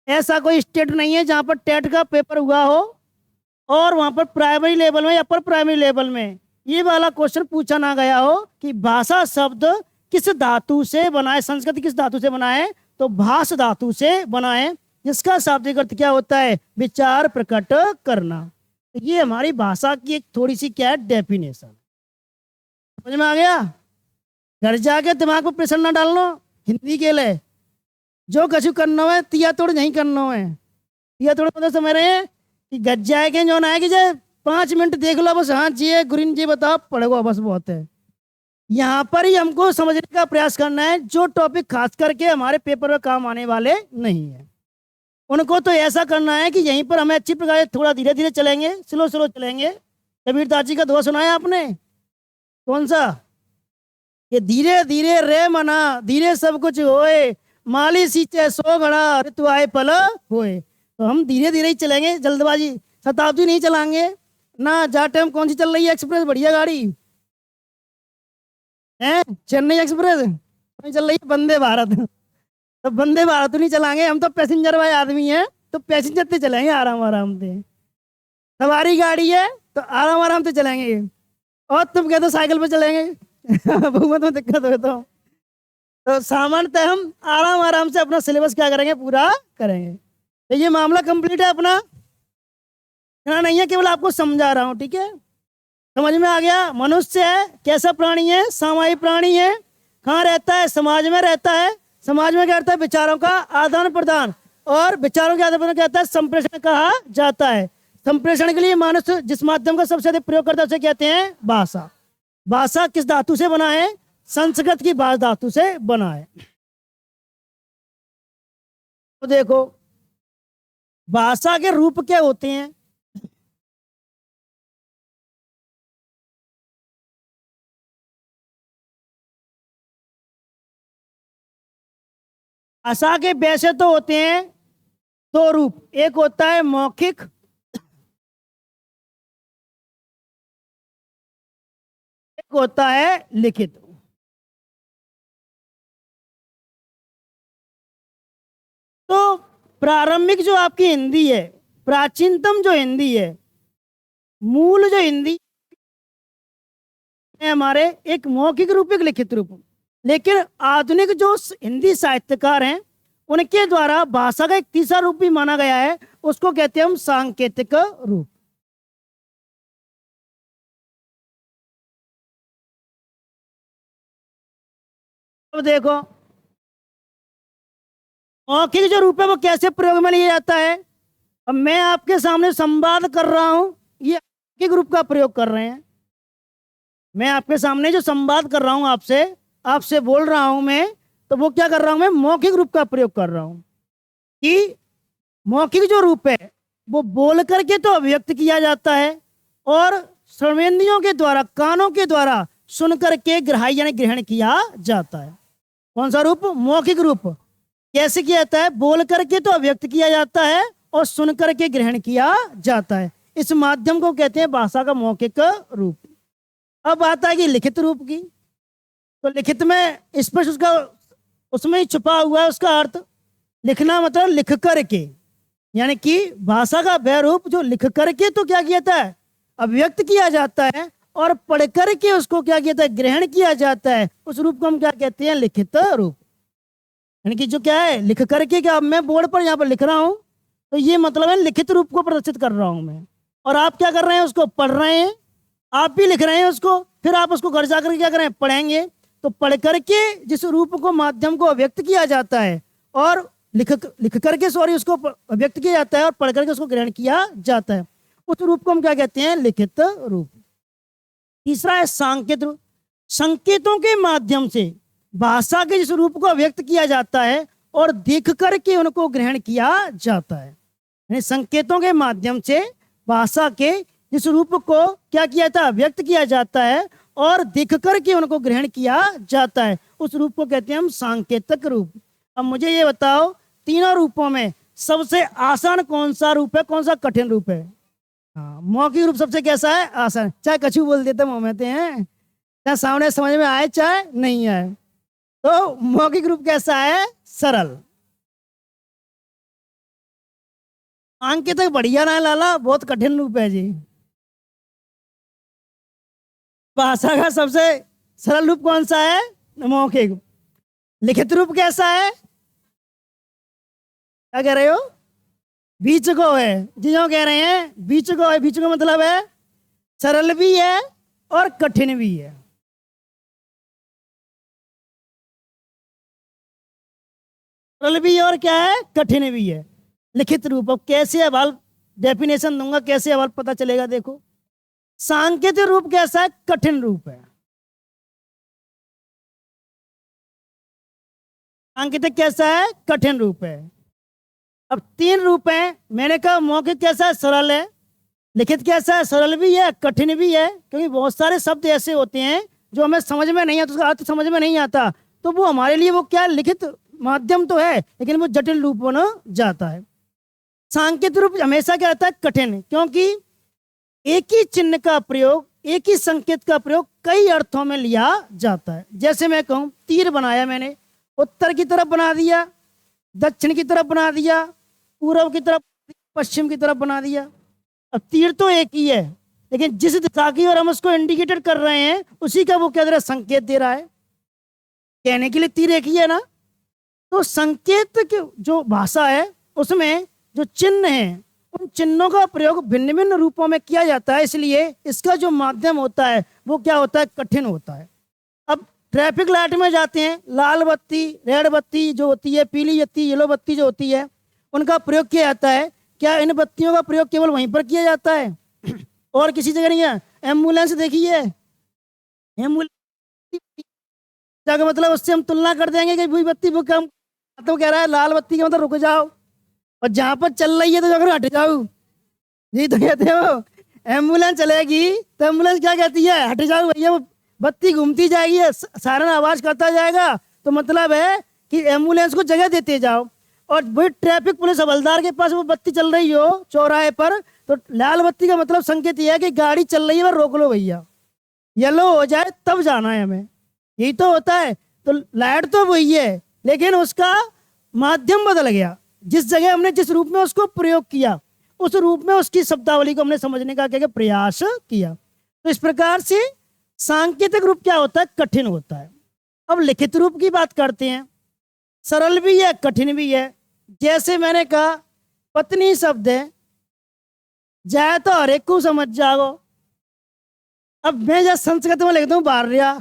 S1: ऐसा कोई स्टेट नहीं है जहां पर टेट का पेपर हुआ हो और वहां पर प्राइमरी लेवल में या अपर प्राइमरी लेवल में ये वाला क्वेश्चन पूछा ना गया हो कि भाषा शब्द किस धातु से बना है, संस्कृत किस धातु से बना है, तो भाष धातु से बना है, जिसका शाब्दिक अर्थ क्या होता है, विचार प्रकट करना। तो ये हमारी भाषा की एक थोड़ी सी क्या है, डेफिनेशन। समझ में आ गया? घर जाके दिमाग पर प्रेशर ना डालना हिंदी के लिए, जो कछु करना है तिया तोड़ नहीं करना है। तिया तोड़ मतलब समझ रहे हैं कि गज जाएंगे जो ना आएगी, जे 5 मिनट देख लो बस, हाँ जी गुरिन जी बताओ पढ़ेगा बस, बहुत है। यहाँ पर ही हमको समझने का प्रयास करना है, जो टॉपिक खास करके हमारे पेपर में काम आने वाले नहीं है उनको तो ऐसा करना है कि यहीं पर हमें अच्छी प्रकार थोड़ा धीरे धीरे चलेंगे, स्लो स्लो चलेंगे। कबीरदास जी का दोहा सुनाया आपने, कौन सा, ये धीरे धीरे रे मना धीरे सब कुछ होए, माली सींचे सो घड़ा ऋतु आए पल होए। तो हम धीरे धीरे ही चलेंगे, जल्दबाजी शताब्दी नहीं चलाएंगे ना। जा टाइम कौन सी चल रही है एक्सप्रेस, बढ़िया गाड़ी है, चेन्नई एक्सप्रेस नहीं चल रही है, वंदे भारत। तो वंदे भारत नहीं चलाएंगे, हम तो पैसेंजर वाले आदमी हैं, तो पैसेंजर से चलेंगे आराम आराम से। सवारी गाड़ी है तो आराम आराम से चलेंगे, और तुम कहते साइकिल पे चलेंगे बहुत में दिक्कत हो तो सामान्यतः हम आराम आराम से अपना सिलेबस क्या करेंगे, पूरा करेंगे। तो ये मामला कंप्लीट है अपना, इतना नहीं है, केवल आपको समझा रहा हूँ, ठीक है। समझ में आ गया? मनुष्य है कैसा प्राणी है, सामाजिक प्राणी है। कहाँ रहता है, समाज में रहता है। समाज में क्या रहता है, विचारों का आदान प्रदान, और विचारों के आदान प्रदान क्या होता है, संप्रेषण कहा जाता है। संप्रेषण के लिए मनुष्य जिस माध्यम का सबसे अधिक प्रयोग करता है उसे कहते हैं भाषा। भाषा किस धातु से बना है, संस्कृत की भाष धातु से बना है। तो देखो भाषा के रूप क्या होते हैं, भाषा के वैसे तो होते हैं 2 रूप, एक होता है मौखिक, एक होता है लिखित। तो प्रारंभिक जो आपकी हिंदी है, प्राचीनतम जो हिंदी है, मूल जो हिंदी है हमारे, एक मौखिक रूप एक लिखित रूप। लेकिन आधुनिक जो हिंदी साहित्यकार हैं उनके द्वारा भाषा का एक तीसरा रूप भी माना गया है, उसको कहते हैं हम सांकेतिक रूप। अब देखो मौखिक जो रूप है वो कैसे प्रयोग में लिया जाता है। अब मैं आपके सामने संवाद कर रहा हूं, ये मौखिक रूप का प्रयोग कर रहे हैं। मैं आपके सामने जो संवाद कर रहा हूं आपसे, आपसे बोल रहा हूं मैं, तो वो क्या कर रहा हूं मैं, मौखिक रूप का प्रयोग कर रहा हूं। कि मौखिक जो रूप है वो बोल करके तो अभिव्यक्त किया जाता है, और श्रवणेंद्रियों के द्वारा, कानों के द्वारा सुन करके ग्राह्य यानी ग्रहण किया जाता है। कौन सा रूप, मौखिक रूप। कैसे किया जाता है, बोल करके तो अभिव्यक्त किया जाता है और सुन करके ग्रहण किया जाता है। इस माध्यम को कहते हैं भाषा का मौखिक रूप। अब बात आएगी लिखित रूप की। तो लिखित में स्पष्ट उसका उसमें ही छुपा हुआ है उसका अर्थ। लिखना मतलब लिख करके, यानी कि भाषा का वह रूप जो लिख करके तो क्या किया था, अभिव्यक्त किया जाता है, और पढ़ करके उसको क्या किया था, ग्रहण किया जाता है। उस रूप को हम क्या कहते हैं, लिखित रूप। यानी कि जो क्या है, लिख करके, क्या मैं बोर्ड पर यहाँ पर लिख रहा हूँ तो ये मतलब है लिखित रूप को प्रदर्शित कर रहा हूँ मैं, और आप क्या कर रहे हैं, उसको पढ़ रहे हैं, आप भी लिख रहे हैं उसको, फिर आप उसको घर जाकर क्या करें, पढ़ेंगे। तो पढ़ करके जिस रूप को, माध्यम को अभिव्यक्त किया जाता है, और लिख करके उसको अभिव्यक्त किया जाता है, और पढ़ करके उसको ग्रहण किया जाता है, उस रूप को हम क्या कहते हैं, लिखित रूप। तीसरा है सांकेत रूप। संकेतों के माध्यम से भाषा के जिस रूप को अभिव्यक्त किया जाता है और देख करके उनको ग्रहण किया जाता है। यानी संकेतों के माध्यम से भाषा के जिस रूप को क्या किया था, व्यक्त किया जाता है, और देख करके उनको ग्रहण किया जाता है, उस रूप को कहते हैं हम सांकेतिक रूप। अब मुझे ये बताओ, तीनों रूपों में सबसे आसान कौन सा रूप है, कौन सा कठिन रूप है? हाँ, मौखिक रूप सबसे कैसा है, आसान। चाहे कछू बोल देते मोहम्मद हैं, चाहे सामने समझ में आए चाहे नहीं आए। तो मौखिक रूप कैसा है, सरल। सांकेतिक बढ़िया ना है लाला, बहुत कठिन रूप है जी। भाषा का सबसे सरल रूप कौन सा है, मौखिक। लिखित रूप कैसा है, क्या कह रहे हो, बीच को है, जिसको कह रहे हैं बीच को है। बीच को मतलब है सरल भी है और कठिन भी है। सरल भी है और क्या है, कठिन भी है। लिखित रूप, अब कैसे अवाल डेफिनेशन दूंगा, कैसे अवाल पता चलेगा, देखो। सांकेतिक रूप कैसा है, कठिन रूप है। सांकेतिक कैसा है, कठिन रूप है। अब तीन रूप हैं, मैंने कहा मौखिक कैसा है, सरल है। लिखित कैसा है, सरल भी है कठिन भी है, क्योंकि बहुत सारे शब्द ऐसे होते हैं जो हमें समझ में नहीं आता, उसका अर्थ समझ में नहीं आता, तो वो हमारे लिए वो क्या, लिखित माध्यम तो है, लेकिन वो जटिल रूप बन जाता है। सांकेतिक रूप हमेशा क्या रहता है, कठिन, क्योंकि एक ही चिन्ह का प्रयोग, एक ही संकेत का प्रयोग कई अर्थों में लिया जाता है। जैसे मैं कहूँ, तीर बनाया मैंने, उत्तर की तरफ बना दिया, दक्षिण की तरफ बना दिया, पूर्व की तरफ, पश्चिम की तरफ बना दिया। अब तीर तो एक ही है, लेकिन जिस दिशा की ओर हम उसको इंडिकेटेड कर रहे हैं, उसी का वो क्या दे रहा है, संकेत दे रहा है। कहने के लिए तीर एक ही है ना। तो संकेत की जो भाषा है, उसमें जो चिन्ह है, उन चिन्हों का प्रयोग भिन्न भिन्न रूपों में किया जाता है, इसलिए इसका जो माध्यम होता है वो क्या होता है, कठिन होता है। अब ट्रैफिक लाइट में जाते हैं, लाल बत्ती, रेड बत्ती जो होती है, पीली बत्ती, येलो बत्ती जो होती है, उनका प्रयोग किया जाता है। क्या इन बत्तियों का प्रयोग केवल वहीं पर किया जाता है, और किसी जगह नहीं है? एम्बुलेंस देखिए, एम्बुलेंस का मतलब उससे हम तुलना कर देंगे कि वही बत्ती वो कम, तो कह रहा है लाल बत्ती का मतलब रुक जाओ, और जहां पर चल रही है तो जाकर हट जाओ, यही तो कहते हो। एम्बुलेंस चलेगी तो एम्बुलेंस क्या कहती है, हट जाओ भैया, वो बत्ती घूमती जाएगी, सायरन आवाज करता जाएगा, तो मतलब है कि एम्बुलेंस को जगह देते जाओ। और वही ट्रैफिक पुलिस हवलदार के पास वो बत्ती चल रही हो चौराहे पर, तो लाल बत्ती का मतलब संकेत यह है कि गाड़ी चल रही है, रोक लो भैया, येलो हो जाए तब जाना है हमें, यही तो होता है। तो लाइट तो वही है, लेकिन उसका माध्यम बदल गया। जिस जगह हमने जिस रूप में उसको प्रयोग किया, उस रूप में उसकी शब्दावली को हमने समझने का क्या प्रयास किया। तो इस प्रकार से सांकेतिक रूप क्या होता है, कठिन होता है। अब लिखित रूप की बात करते हैं, सरल भी है कठिन भी है। जैसे मैंने कहा, पत्नी शब्द है, जाए तो हर एक को समझ जाओ। अब मैं जब संस्कृत में लिखता हूँ भार्या,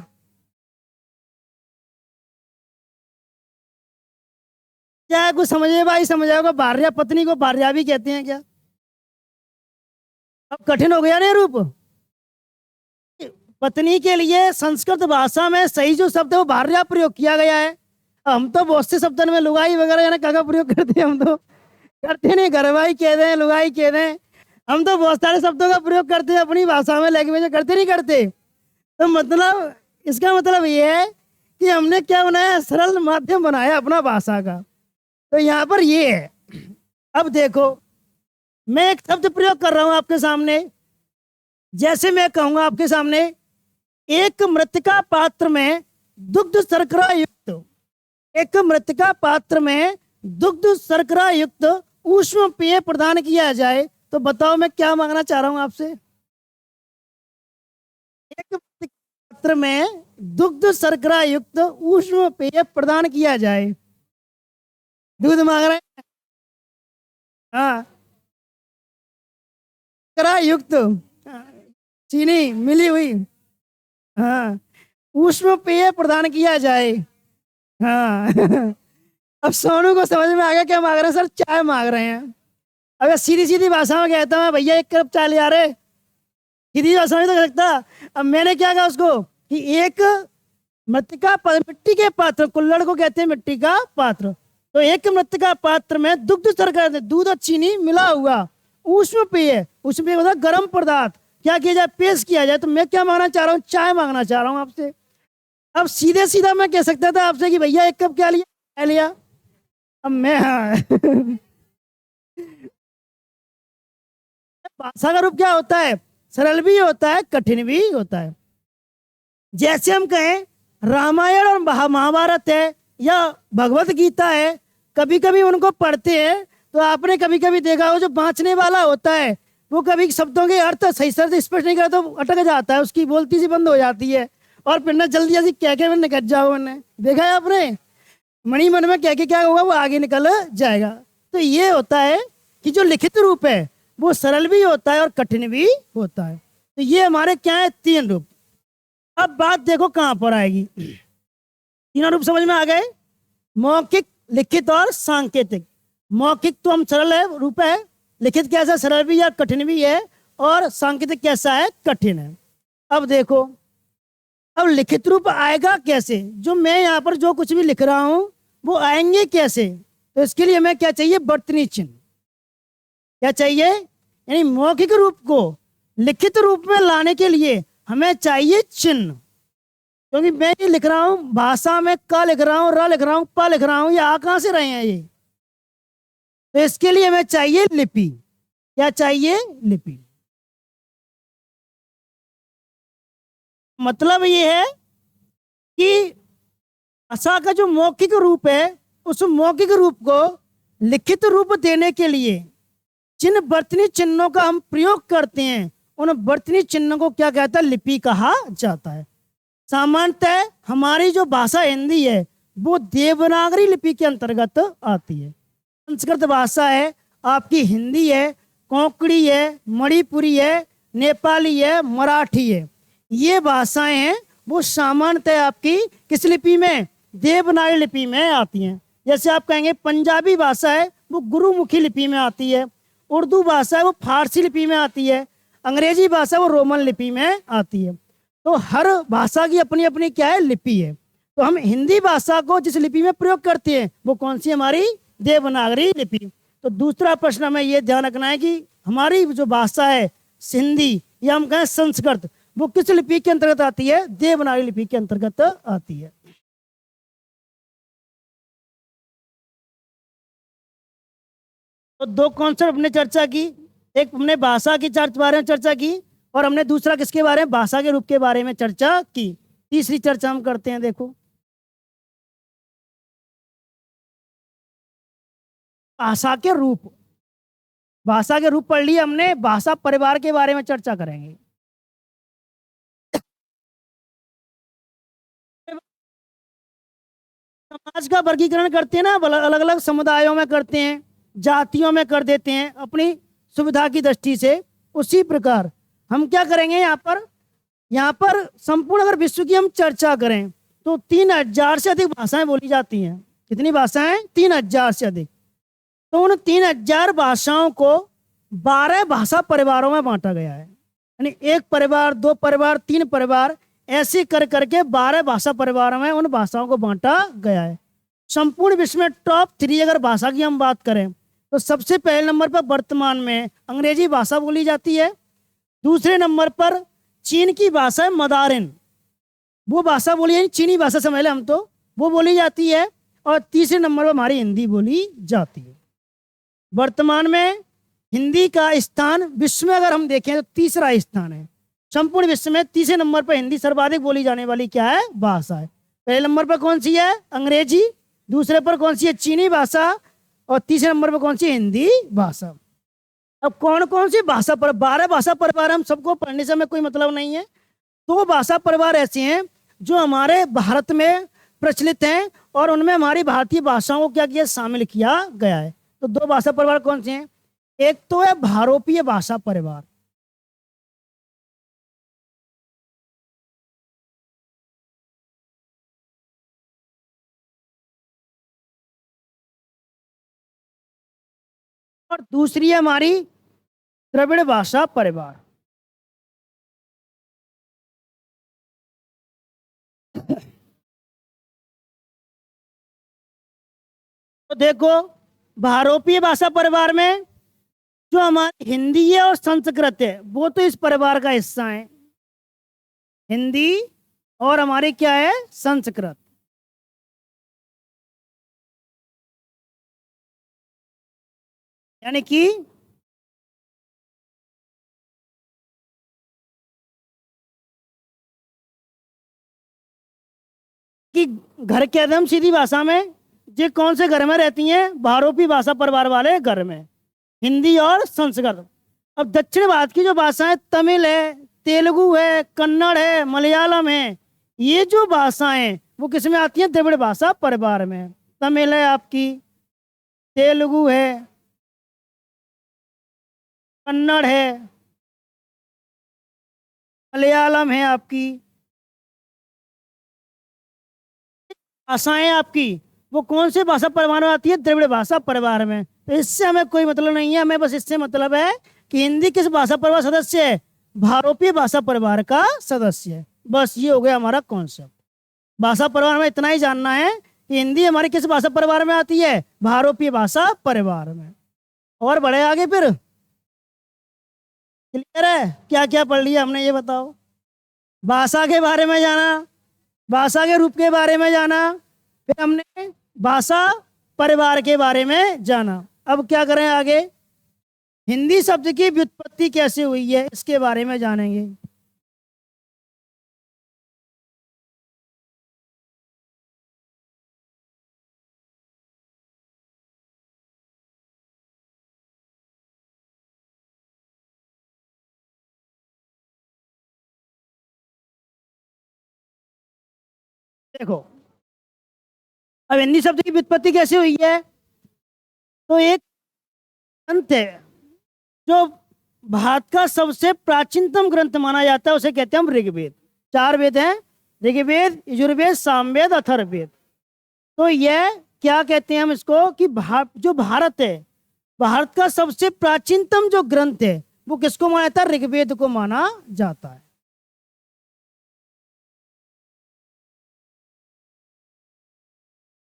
S1: चाहे कुछ समझे भाई समझ आएगा, भार्या, पत्नी को भार्या भी कहते हैं क्या? अब कठिन हो गया ना रूप। पत्नी के लिए संस्कृत भाषा में सही जो शब्द है वो भार्या प्रयोग किया गया है। हम तो बहुत से शब्दों में लुगाई वगैरह यानी का प्रयोग करते हैं, हम तो करते नहीं, घरवाई कह दें, लुगाई कह दें, हम तो बहुत सारे शब्दों का प्रयोग करते हैं अपनी भाषा में, लैंग्वेज करते नहीं करते। तो मतलब इसका मतलब ये है कि हमने क्या बनाया, सरल माध्यम बनाया अपना भाषा का। तो यहाँ पर ये है। अब देखो, मैं एक शब्द प्रयोग कर रहा हूं आपके सामने। जैसे मैं कहूंगा आपके सामने, एक मृतिका पात्र में दुग्ध शर्करा युक्त, एक मृतिका पात्र में दुग्ध शर्करा युक्त ऊष्म पेय प्रदान किया जाए, तो बताओ मैं क्या मांगना चाह रहा हूं आपसे। एक मृतिका पात्र में दुग्ध शर्करा युक्त ऊष्म पेय प्रदान किया जाए, दूध मांग रहे हैं। हाँ, शर्करा युक्त चीनी मिली हुई, हाँ, ऊष्म पेय प्रदान किया जाए। हाँ अब सोनू को समझ में आ गया क्या मांग रहे हैं सर, चाय मांग रहे हैं। अब सीधी सीधी भाषा में कहता हूँ भैया 1 कप चाय ले आ रहे, सीधी भाषा में तो कर सकता। अब मैंने क्या कहा उसको कि एक मिट्टी के पात्र, कुल्हड़ को कहते हैं मिट्टी का पात्र, तो एक मृतिका पात्र में दुग्ध शर्करा, दूध और चीनी मिला हुआ ऊष्म पेय, ऊष्म पेय होता है गर्म पदार्थ, क्या किया जाए, पेश किया जाए। तो मैं क्या मांगना चाह रहा हूँ, चाय मांगना चाह रहा हूँ आपसे। अब सीधे सीधा मैं कह सकता था आपसे कि भैया 1 कप क्या लिया, चाय लिया। अब मैं भाषा का रूप क्या होता है, सरल भी होता है, कठिन भी होता है। जैसे हम कहें रामायण और महाभारत है या भगवत गीता है, कभी कभी उनको पढ़ते हैं तो आपने कभी कभी देखा हो जो बाँचने वाला होता है वो कभी शब्दों के अर्थ सही से स्पष्ट नहीं करता तो अटक जाता है, उसकी बोलती सी बंद हो जाती है और फिर ना जल्दी जल्दी क्या क्या निकल जाओ। उन्हें देखा है आपने, मणि मन में क्या क्या होगा वो आगे निकल जाएगा। तो ये होता है कि जो लिखित रूप है वो सरल भी होता है और कठिन भी होता है। तो ये हमारे क्या है, 3 रूप। अब बात देखो कहाँ पर आएगी, 3 रूप समझ में आ गए, मौखिक, लिखित और सांकेतिक। मौखिक तो हम सरल है रूप है, लिखित कैसा सरल भी है कठिन भी है, और सांकेतिक कैसा है, कठिन है। अब देखो अब लिखित रूप आएगा कैसे, जो मैं यहाँ पर जो कुछ भी लिख रहा हूं वो आएंगे कैसे। तो इसके लिए हमें क्या चाहिए, वर्तनी चिन्ह। क्या चाहिए, यानी मौखिक रूप को लिखित रूप में लाने के लिए हमें चाहिए चिन्ह, क्योंकि मैं ये लिख रहा हूं भाषा में क लिख रहा हूं, र लिख रहा हूं, प लिख रहा हूं, ये आ कहां से रहे हैं ये। तो इसके लिए हमें चाहिए लिपि। क्या चाहिए, लिपि। मतलब ये है कि भाषा का जो मौखिक रूप है उस मौखिक रूप को लिखित रूप देने के लिए जिन वर्तनी चिन्हों का हम प्रयोग करते हैं उन वर्तनी चिन्हों को क्या कहता है, लिपि कहा जाता है। सामान्यतः हमारी जो भाषा हिंदी है वो देवनागरी लिपि के अंतर्गत आती है। संस्कृत भाषा है, आपकी हिंदी है, कोंकणी है, मणिपुरी है, नेपाली है, मराठी है, ये भाषाएं हैं वो सामान्यतः आपकी किस लिपि में, देवनागरी लिपि में आती हैं। जैसे आप कहेंगे पंजाबी भाषा है वो गुरुमुखी लिपि में आती है, उर्दू भाषा है वो फारसी लिपि में आती है, अंग्रेजी भाषा वो रोमन लिपि में आती है। तो हर भाषा की अपनी अपनी क्या है, लिपि है। तो हम हिंदी भाषा को जिस लिपि में प्रयोग करते हैं वो कौन सी, हमारी देवनागरी लिपि। तो दूसरा प्रश्न हमें ये ध्यान रखना है कि हमारी जो भाषा है हिंदी या हम कहें संस्कृत, वो किस लिपि के अंतर्गत आती है, देवनागरी लिपि के अंतर्गत आती है। तो 2 कॉन्सेप्ट हमने चर्चा की, एक हमने भाषा की बारे में चर्चा की और हमने दूसरा किसके बारे में, भाषा के रूप के बारे में चर्चा की। तीसरी चर्चा हम करते हैं, देखो भाषा के रूप। भाषा के रूप पढ़ लिए हमने, भाषा परिवार के बारे में चर्चा करेंगे। समाज का वर्गीकरण करते हैं ना, अलग अलग समुदायों में करते हैं, जातियों में कर देते हैं अपनी सुविधा की दृष्टि से। उसी प्रकार हम क्या करेंगे, यहाँ पर संपूर्ण अगर विश्व की हम चर्चा करें तो 3000 से अधिक भाषाएं बोली जाती हैं। कितनी भाषाएं, 3000 से अधिक। तो उन 3000 भाषाओं को 12 भाषा परिवारों में बांटा गया है, यानी 1 परिवार, 2 परिवार, 3 परिवार, ऐसे कर करके 12 भाषा परिवारों में उन भाषाओं को बांटा गया है। संपूर्ण विश्व में टॉप 3 अगर भाषा की हम बात करें तो सबसे पहले नंबर पर वर्तमान में अंग्रेजी भाषा बोली जाती है, दूसरे नंबर पर चीन की भाषा है मदारिन, वो भाषा बोली है, चीनी भाषा समझ ले हम तो, वो बोली जाती है, और तीसरे नंबर पर हमारी हिंदी बोली जाती है। वर्तमान में हिंदी का स्थान विश्व में अगर हम देखें तो तीसरा स्थान है। संपूर्ण विश्व में तीसरे नंबर पर हिंदी सर्वाधिक बोली जाने वाली क्या है, भाषा है। पहले नंबर पर कौन सी है? अंग्रेजी। दूसरे पर कौन सी है? चीनी भाषा। और तीसरे नंबर पर कौन सी? हिंदी भाषा। अब कौन कौन सी भाषा पर? 12 भाषा परिवार हम सबको पढ़ने से हमें कोई मतलब नहीं है। 2 भाषा परिवार ऐसे हैं जो हमारे भारत में प्रचलित हैं और उनमें हमारी भारतीय भाषाओं को क्या किया? शामिल किया गया है। तो 2 भाषा परिवार कौन से हैं? एक तो है भारोपीय भाषा परिवार, और दूसरी है हमारी द्रविड़ भाषा परिवार। तो देखो, भारोपीय भाषा परिवार में जो हमारी हिंदी है और संस्कृत है वो तो इस परिवार का हिस्सा है। हिंदी और हमारी क्या है? संस्कृत। यानी कि घर कहते हैं हम सीधी भाषा में, ये कौन से घर में रहती हैं? भारोपी भाषा परिवार वाले घर में, हिंदी और संस्कृत। अब दक्षिण भारत की जो भाषाएं तमिल है, तेलुगु है, कन्नड़ है, मलयालम है, ये जो भाषाएं वो किस में आती हैं? द्रविड़ भाषा परिवार में। तमिल है आपकी, तेलुगु है, कन्नड़ है, मलयालम है आपकी, भाषाएं आपकी वो कौन से भाषा परिवार में आती है? द्रविड़ भाषा परिवार में। तो इससे हमें कोई मतलब नहीं है, हमें बस इससे मतलब है कि हिंदी किस भाषा परिवार सदस्य है? भारोपीय भाषा परिवार का सदस्य है। बस ये हो गया हमारा कॉन्सेप्ट। भाषा परिवार में इतना ही जानना है कि हिंदी हमारी किस भाषा परिवार में आती है? भारोपीय भाषा परिवार में। और बढ़े आगे फिर, क्लियर है? क्या क्या पढ़ लिया हमने ये बताओ। भाषा के बारे में जाना, भाषा के रूप के बारे में जाना, फिर हमने भाषा परिवार के बारे में जाना। अब क्या करें आगे? हिंदी शब्द की व्युत्पत्ति कैसे हुई है इसके बारे में जानेंगे। देखो, अब हिंदी शब्द की व्युत्पत्ति कैसे हुई है? तो एक ग्रंथ है जो भारत का सबसे प्राचीनतम ग्रंथ माना जाता है, उसे कहते हैं हम ऋग्वेद। 4 वेद हैं, ऋग्वेद, यजुर्वेद, सामवेद, अथर्ववेद। तो यह क्या कहते हैं हम इसको कि जो भारत है, भारत का सबसे प्राचीनतम जो ग्रंथ है वो किसको माना जाता है? ऋग्वेद को माना जाता है।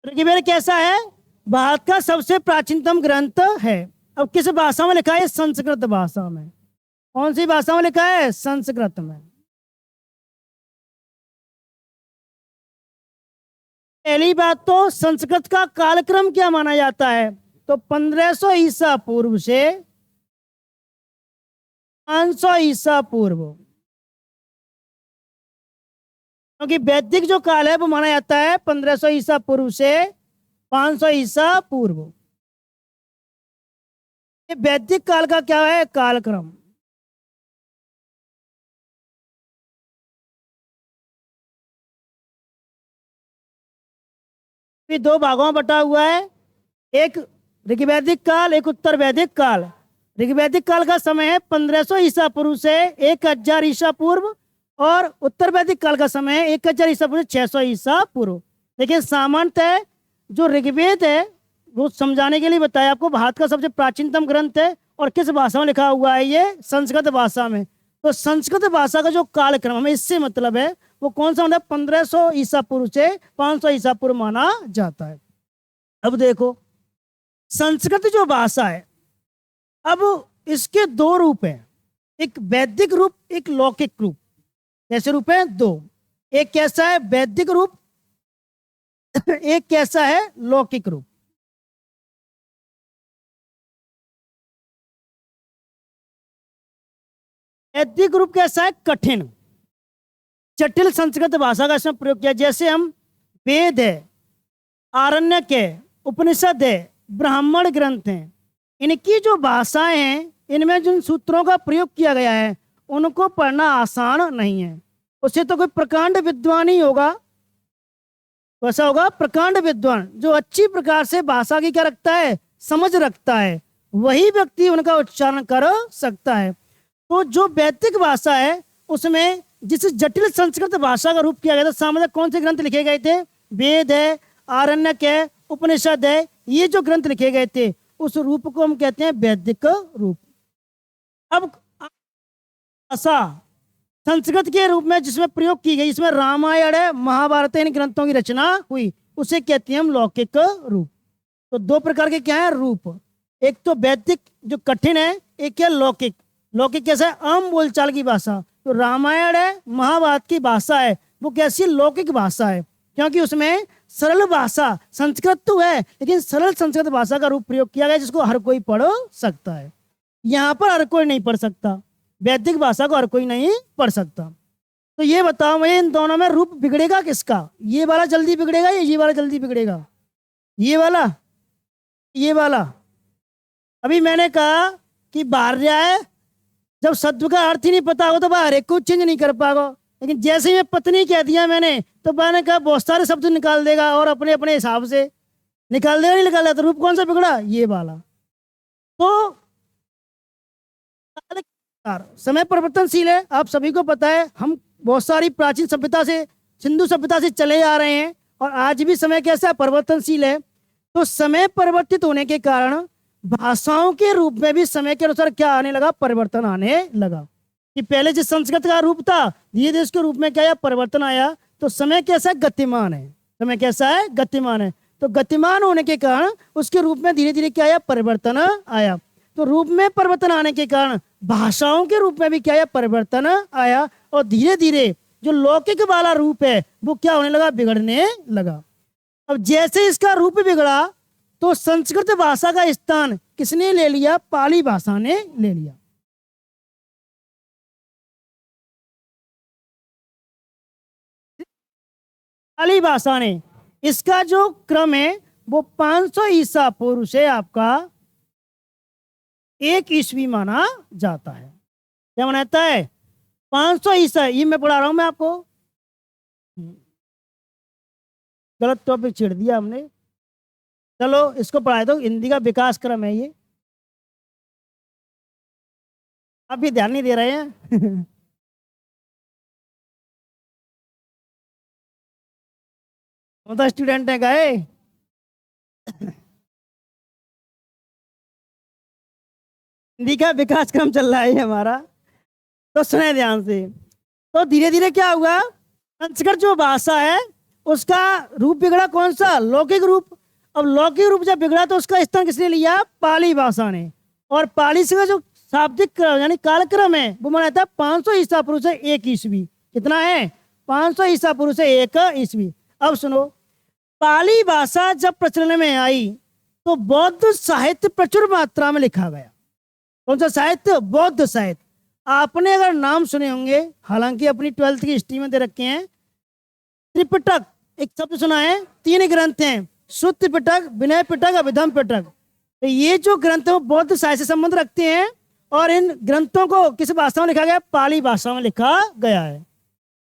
S1: ऋग्वेद कैसा है? भारत का सबसे प्राचीनतम ग्रंथ है। अब किस भाषा में लिखा है? संस्कृत भाषा में। कौन सी भाषा में लिखा है? संस्कृत में। पहली बात तो संस्कृत का कालक्रम क्या माना जाता है? तो 1500 ईसा पूर्व से 500 ईसा पूर्व, क्योंकि वैदिक जो काल है वो माना जाता है 1500 ईसा पूर्व से 500 ईसा पूर्व। ये वैदिक काल का क्या है? कालक्रम। ये 2 भागों में बटा हुआ है, एक ऋग्वैदिक काल, एक उत्तर वैदिक काल। ऋग्वैदिक काल का समय है 1500 ईसा पूर्व से 1000 ईसा पूर्व, और उत्तर वैदिक काल का समय है 1000 ईसा पूर्व से 600 ईसा पूर्व। लेकिन सामान्यतः जो ऋग्वेद है वो समझाने के लिए बताया आपको, भारत का सबसे प्राचीनतम ग्रंथ है। और किस भाषा में लिखा हुआ है? ये संस्कृत भाषा में। तो संस्कृत भाषा का जो कालक्रम हमें इससे मतलब है वो कौन सा? मतलब 1500 ईसा पूर्व से 500 ईसा पूर्व माना जाता है। अब देखो, संस्कृत जो भाषा है, अब इसके 2 रूप हैं, एक वैदिक रूप, एक लौकिक रूप। कैसे रूप है? 2। एक कैसा है? वैदिक रूप। एक कैसा है? लौकिक रूप। वैदिक रूप कैसा है? कठिन, जटिल संस्कृत भाषा का इसमें प्रयोग किया। जैसे हम वेद है, आरण्यक है, उपनिषद है, ब्राह्मण ग्रंथ हैं। इनकी जो भाषाएं हैं, इनमें जिन सूत्रों का प्रयोग किया गया है उनको पढ़ना आसान नहीं है। उससे तो कोई प्रकांड विद्वान ही होगा, वैसा होगा प्रकांड विद्वान जो अच्छी प्रकार से भाषा की क्या रखता है, समझ रखता है, वही व्यक्ति उनका उच्चारण कर सकता है। तो जो वैदिक भाषा है उसमें जिस जटिल संस्कृत भाषा का रूप किया गया था, सामने कौन से ग्रंथ लिखे गए थे? वेद है, आरण्यक है, उपनिषद है, ये जो ग्रंथ लिखे गए थे उस रूप को हम कहते हैं वैदिक रूप। अब भाषा संस्कृत के रूप में जिसमें प्रयोग की गई, इसमें रामायण है, महाभारत है, इन ग्रंथों की रचना हुई, उसे कहते हैं हम लौकिक रूप। तो दो प्रकार के क्या है रूप, एक तो वैदिक जो कठिन है, एक है लौकिक। लौकिक कैसा है? आम बोलचाल की भाषा। तो रामायण है, महाभारत की भाषा है, वो कैसी लौकिक भाषा है, क्योंकि उसमें सरल भाषा, संस्कृत तो है लेकिन सरल संस्कृत भाषा का रूप प्रयोग किया गया जिसको हर कोई पढ़ सकता है। यहाँ पर हर कोई नहीं पढ़ सकता, वैदिक भाषा को हर कोई नहीं पढ़ सकता। तो ये बताओ मुझे, इन दोनों में रूप बिगड़ेगा किसका? ये वाला जल्दी बिगड़ेगा या ये वाला जल्दी बिगड़ेगा? ये वाला, ये वाला। अभी मैंने कहा कि भार्या है, जब शब्द का अर्थ ही नहीं पता हो तो बाहर एक को चेंज नहीं कर पाएगा, लेकिन जैसे ही मैं पत्नी कह दिया मैंने, तो मैंने कहा बहुत सारे शब्द निकाल देगा और अपने अपने हिसाब से निकाल देगा, नहीं निकाल देगा। तो रूप कौन सा बिगड़ा? ये वाला। तो समय परिवर्तनशील है, आप सभी को पता है। हम बहुत सारी प्राचीन सभ्यता से, सिंधु सभ्यता से चले आ रहे हैं और आज भी समय कैसा है? परिवर्तनशील है। तो समय परिवर्तित होने के कारण भाषाओं के रूप में भी समय के अनुसार क्या आने लगा? परिवर्तन आने लगा। कि पहले जिस संस्कृत का रूप था, धीरे धीरे उसके रूप में क्या आया? परिवर्तन आया। तो समय कैसा है? गतिमान है। समय कैसा है? गतिमान है। तो गतिमान होने के कारण उसके रूप में धीरे धीरे क्या आया? परिवर्तन आया। तो रूप में परिवर्तन आने के कारण भाषाओं के रूप में भी क्या आया? परिवर्तन आया। और धीरे धीरे जो लौकिक वाला रूप है वो क्या होने लगा? बिगड़ने लगा। अब जैसे इसका रूप बिगड़ा तो संस्कृत भाषा का स्थान किसने ले लिया? पाली भाषा ने ले लिया। पाली भाषा ने। इसका जो क्रम है वो 500 ईसा पूर्व से आपका 1 ईस्वी माना जाता है। क्या मानता है? 500 ईसा। ये मैं पढ़ा रहा हूं मैं आपको, गलत टॉपिक छेड़ दिया हमने। चलो इसको पढ़ाए दो, हिंदी का विकास क्रम है ये। आप भी ध्यान नहीं दे रहे हैं। वो तो स्टूडेंट है गए। हिंदी का विकास क्रम चल रहा है हमारा, तो सुने ध्यान से। तो धीरे धीरे क्या हुआ? संस्कृत जो भाषा है उसका रूप बिगड़ा, कौन सा? लौकिक रूप। अब लौकिक रूप जब बिगड़ा तो उसका स्थान किसने लिया? पाली भाषा ने। और पाली से जो शाब्दिक यानी कालक्रम है वो माना था 500 ईसा पूर्व से 1 ईस्वी। कितना है? 500 ईसा पूर्व से 1 ईस्वी। अब सुनो, पाली भाषा जब प्रचलन में आई तो बौद्ध साहित्य प्रचुर मात्रा में लिखा गया। कौन सा साहित्य? बौद्ध साहित्य। आपने अगर नाम सुने होंगे, हालांकि अपनी 12th की हिस्ट्री में दे रखे हैं, त्रिपिटक एक शब्द सुना है। 3 ग्रंथ हैं, शुद्ध पिटक, विनय पिटक, अभिधम पिटक। तो ये जो ग्रंथ है वो बौद्ध साहित्य से संबंध रखते हैं और इन ग्रंथों को किस भाषा में लिखा गया? पाली भाषा में लिखा गया है।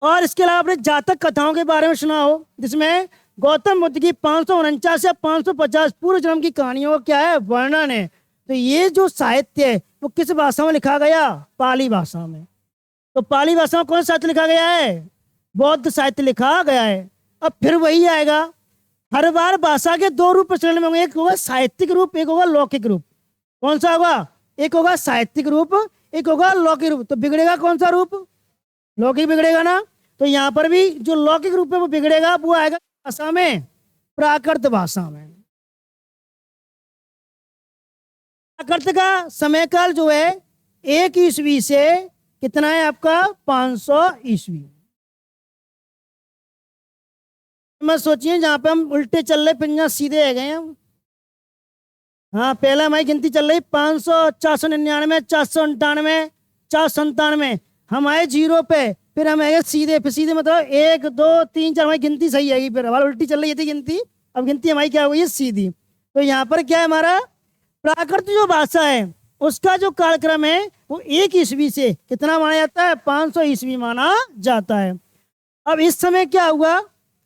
S1: और इसके अलावा आपने जातक कथाओं के बारे में सुना हो, जिसमें गौतम बुद्ध की 549 या 550 पूर्व जन्म की कहानियों का क्या है? वर्णन है। तो ये जो साहित्य है वो किस भाषा में लिखा गया? पाली भाषा में। तो पाली भाषा में कौन सा साहित्य लिखा गया है? बौद्ध साहित्य लिखा गया है। अब फिर वही आएगा, हर बार भाषा के 2 रूप प्रचलन में होंगे, एक होगा साहित्यिक रूप, एक होगा लौकिक रूप। कौन सा होगा? एक होगा साहित्यिक रूप, एक होगा लौकिक रूप। तो बिगड़ेगा कौन सा रूप? लौकिक बिगड़ेगा ना। तो यहाँ पर भी जो लौकिक रूप है वो बिगड़ेगा, वो आएगा भाषा में, प्राकृत भाषा में। प्राकृत का समय काल जो है 1 ईस्वी से कितना है आपका? 500 ईस्वी। मैं सोचिए जहां पे हम उल्टे चल रहे पिंजा सीधे आ गए हम। हाँ, पहला हमारी गिनती चल रही 500, 499, 498, 497। हम आए 0 पे, फिर हम आएंगे सीधे, फिर सीधे मतलब 1 2 3 4, हमारी गिनती सही आएगी, फिर हमारी उल्टी चल रही थी गिनती, अब गिनती हमारी क्या हुई है, सीधी। तो यहाँ पर क्या है हमारा, प्राकृत जो भाषा है उसका जो कालक्रम है वो 1 ईस्वी से कितना माना जाता है, 500 ईस्वी माना जाता है। अब इस समय क्या हुआ,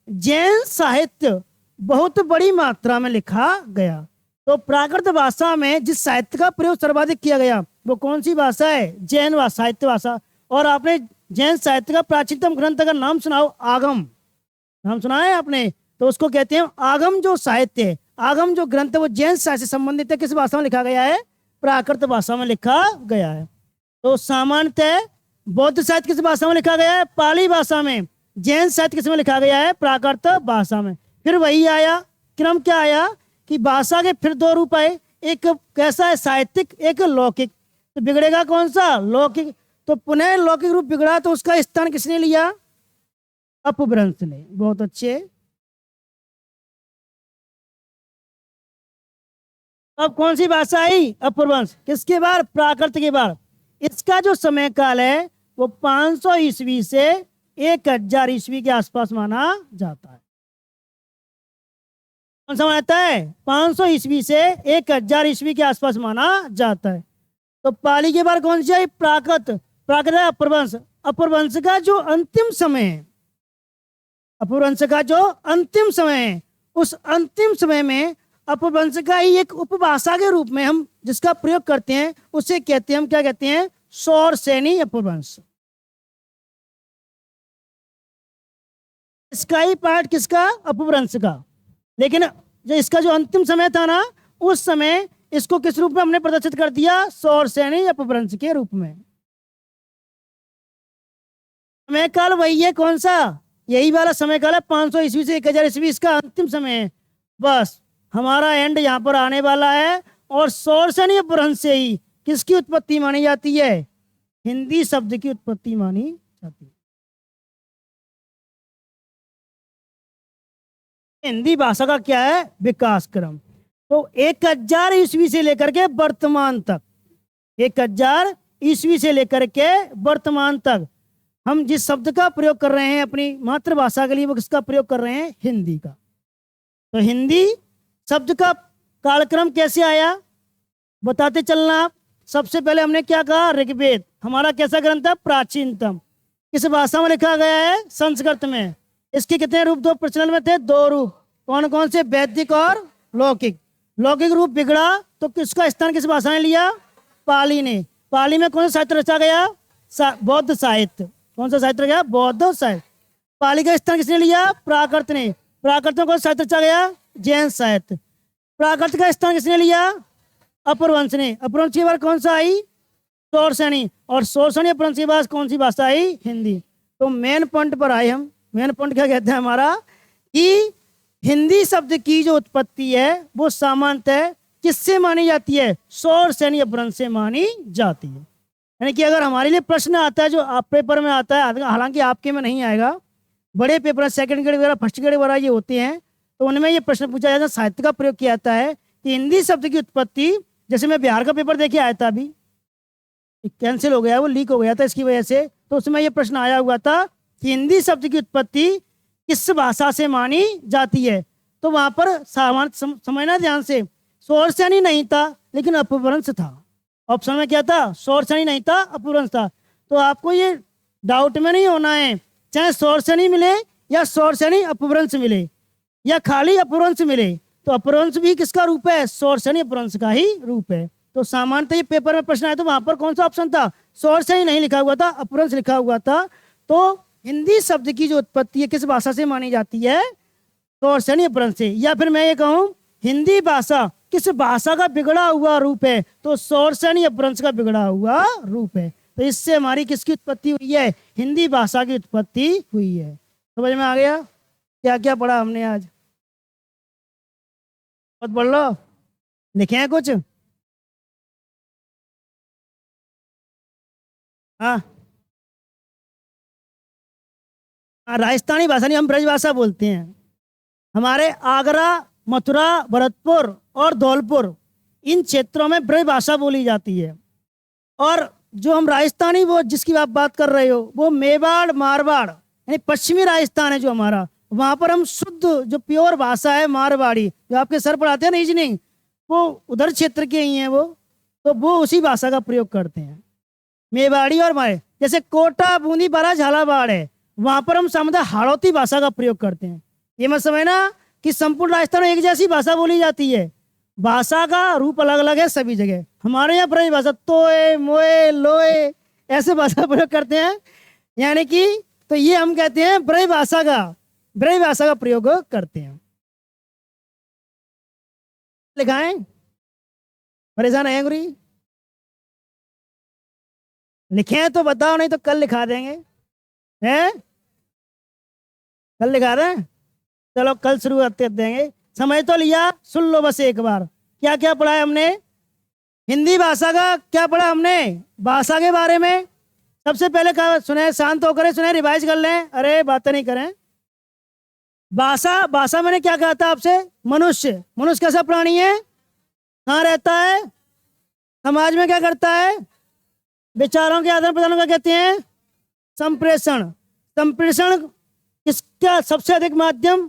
S1: जैन साहित्य बहुत बड़ी मात्रा में लिखा गया। तो प्राकृत भाषा में जिस साहित्य का प्रयोग सर्वाधिक किया गया वो कौन सी भाषा है, जैन साहित्य भाषा। और आपने जैन साहित्य का प्राचीनतम ग्रंथ अगर नाम सुनाओ, आगम, नाम सुना है आपने, तो उसको कहते हैं आगम। जो साहित्य है, आगम जो ग्रंथ है वो जैन साहित्य से संबंधित है, किस भाषा में लिखा गया है, प्राकृत भाषा में लिखा गया है। तो सामान्यतः बौद्ध साहित्य किस भाषा में लिखा गया है, पाली भाषा में। जैन साहित्य किस में लिखा गया है, प्राकृत भाषा में। फिर वही आया क्रम, क्या आया कि भाषा के फिर 2 रूप आए, एक कैसा है, साहित्यिक, एक लौकिक। तो बिगड़ेगा कौन सा, लौकिक। तो पुनः लौकिक रूप बिगड़ा तो उसका स्थान किसने लिया, अपभ्रंश ने। बहुत अच्छे। अब कौन सी भाषा आई, अपभ्रंश, किसके बाद, प्राकृत के बाद। इसका जो समय काल है वो 500 ईस्वी से 1000 ईस्वी के आसपास माना जाता है। कौन सा माना जाता है, 500 ईस्वी से 1000 ईस्वी के आसपास माना जाता है। तो पाली के बाद कौन सी आई, प्राकृत। प्राकृत है अपभ्रंश। अपभ्रंश का जो अंतिम समय है, अपभ्रंश का जो अंतिम समय है, उस अंतिम समय में अपभ्रंश का ही एक उपभाषा के रूप में हम जिसका प्रयोग करते हैं उसे कहते हैं, हम क्या कहते हैं, शौरसेनी अपभ्रंश। इसका ही पार्ट किसका, अपभ्रंश का। लेकिन जो इसका जो अंतिम समय था ना, उस समय इसको किस रूप में हमने प्रदर्शित कर दिया, शौरसेनी अपभ्रंश के रूप में। समय काल वही है, कौन सा, यही वाला समय काल है, 500 ईस्वी से 1000 ईस्वी इसका अंतिम समय है। बस हमारा एंड यहाँ पर आने वाला है। और शौरसेनी अपभ्रंश से ही किसकी उत्पत्ति मानी जाती है, हिंदी शब्द की उत्पत्ति मानी जाती है। हिंदी भाषा का क्या है, विकास क्रम। तो 1000 ईस्वी से लेकर के वर्तमान तक, 1000 ईस्वी से लेकर के वर्तमान तक हम जिस शब्द का प्रयोग कर रहे हैं अपनी मातृभाषा के लिए, वो किसका प्रयोग कर रहे हैं, हिंदी का। तो हिंदी शब्द का कालक्रम कैसे आया बताते चलना। सबसे पहले हमने क्या कहा, ऋग्वेद हमारा कैसा ग्रंथ है, प्राचीनतम। किस भाषा में लिखा गया है, संस्कृत में। इसके कितने रूप दो प्रचलन में थे, 2 रूप। कौन कौन से, वैदिक और लौकिक। लौकिक रूप बिगड़ा तो किसका स्थान किस भाषा ने लिया, पाली ने। पाली में कौन सा साहित्य रचा गया, बौद्ध साहित्य। कौन सा साहित्य गया, बौद्ध साहित्य। पाली का स्थान किसने लिया, प्राकृत ने। प्राकृत में कौन सा साहित्य रचा गया, जैन साहित्य। प्राकृत का स्थान किसने लिया, अपभ्रंश ने। अपभ्रंश के बाद कौन सा आई, शौरसेनी। और शौरसेनी अपभ्रंश के बाद कौन सी भाषा आई, हिंदी। तो मेन पॉइंट पर आए हम। मेन पॉइंट क्या कहते हैं हमारा, कि हिंदी शब्द की जो उत्पत्ति है वो सामान्यतः किससे मानी जाती है, शौरसेनी अपभ्रंश से मानी जाती है। यानी कि अगर हमारे लिए प्रश्न आता है जो आप पेपर में आता है, हालांकि आपके में नहीं आएगा, बड़े पेपर सेकंड ग्रेड वगैरह फर्स्ट ग्रेड वगैरह ये होते हैं, तो उनमें ये प्रश्न पूछा जाता है, साहित्य का प्रयोग किया जाता है कि हिंदी शब्द की उत्पत्ति, जैसे मैं बिहार का पेपर देखे आया था, अभी कैंसिल हो गया, वो लीक हो गया था इसकी वजह से, तो उसमें ये प्रश्न आया हुआ था कि हिंदी शब्द की उत्पत्ति किस भाषा से मानी जाती है। तो वहां पर समझना ध्यान से, शौरसेनी नहीं था लेकिन अपभ्रंश था। ऑप्शन में क्या था, शौरसेनी नहीं था, अपभ्रंश था। तो आपको ये डाउट में नहीं होना है, चाहे शौरसेनी मिले या शौरसेनी अपभ्रंश मिले या खाली अपभ्रंश मिले, तो अपभ्रंश भी किसका रूप है, शौरसेनी अपभ्रंश का ही रूप है। तो सामान्यतः ये पेपर में प्रश्न आया तो वहां पर कौन सा ऑप्शन था, शौरसेनी नहीं लिखा हुआ था, अपभ्रंश लिखा हुआ था। तो हिंदी शब्द की जो उत्पत्ति है किस भाषा से मानी जाती है, शौरसेनी अपभ्रंश से। या फिर मैं ये कहूँ हिंदी भाषा किस भाषा का बिगड़ा हुआ रूप है, तो शौरसेनी अपभ्रंश का बिगड़ा हुआ रूप है। तो इससे हमारी किसकी उत्पत्ति हुई है, हिंदी भाषा की उत्पत्ति हुई है। समझ में आ गया क्या क्या पढ़ा हमने आज, बहुत पढ़ लो, लिखे हैं कुछ। हाँ, राजस्थानी भाषा नहीं, हम ब्रजभाषा बोलते हैं। हमारे आगरा, मथुरा, भरतपुर और धौलपुर इन क्षेत्रों में ब्रजभाषा बोली जाती है। और जो हम राजस्थानी, वो जिसकी आप बात कर रहे हो, वो मेवाड़ मारवाड़ यानी पश्चिमी राजस्थान है जो हमारा, वहां पर हम शुद्ध जो प्योर भाषा है मारवाड़ी, जो आपके सर पढ़ाते हैं ना रीजनिंग, वो उधर क्षेत्र के ही हैं वो, तो वो उसी भाषा का प्रयोग करते हैं, मेवाड़ी और मारे। जैसे कोटा बूंदी बारा झालावाड़ है, वहां पर हम सामान्यतः हाड़ौती भाषा का प्रयोग करते हैं। ये मत समझना कि संपूर्ण राजस्थान में एक जैसी भाषा बोली जाती है, भाषा का रूप अलग अलग है सभी जगह। हमारे यहाँ ब्रज भाषा तोए मोए लोए ऐसे भाषा प्रयोग करते हैं, यानी कि तो ये हम कहते हैं ब्रज भाषा का प्रयोग करते हैं। लिखाएं, परेशान है गुरी? लिखे तो बताओ, नहीं तो कल लिखा देंगे। हैं, कल लिखा दें? चलो कल शुरू करते देंगे। समझ तो लिया, सुन लो बस एक बार। क्या क्या पढ़ा है हमने? हिंदी भाषा का क्या पढ़ा हमने? भाषा के बारे में सबसे पहले कहा, सुने, शांत होकर सुने, रिवाइज कर लें, अरे बातें नहीं करें। भाषा मैंने क्या कहा था आपसे? मनुष्य कैसा प्राणी है? कहाँ रहता है? समाज में क्या करता है? विचारों के आदान प्रदान का कहते हैं संप्रेषण। किसका सबसे अधिक माध्यम?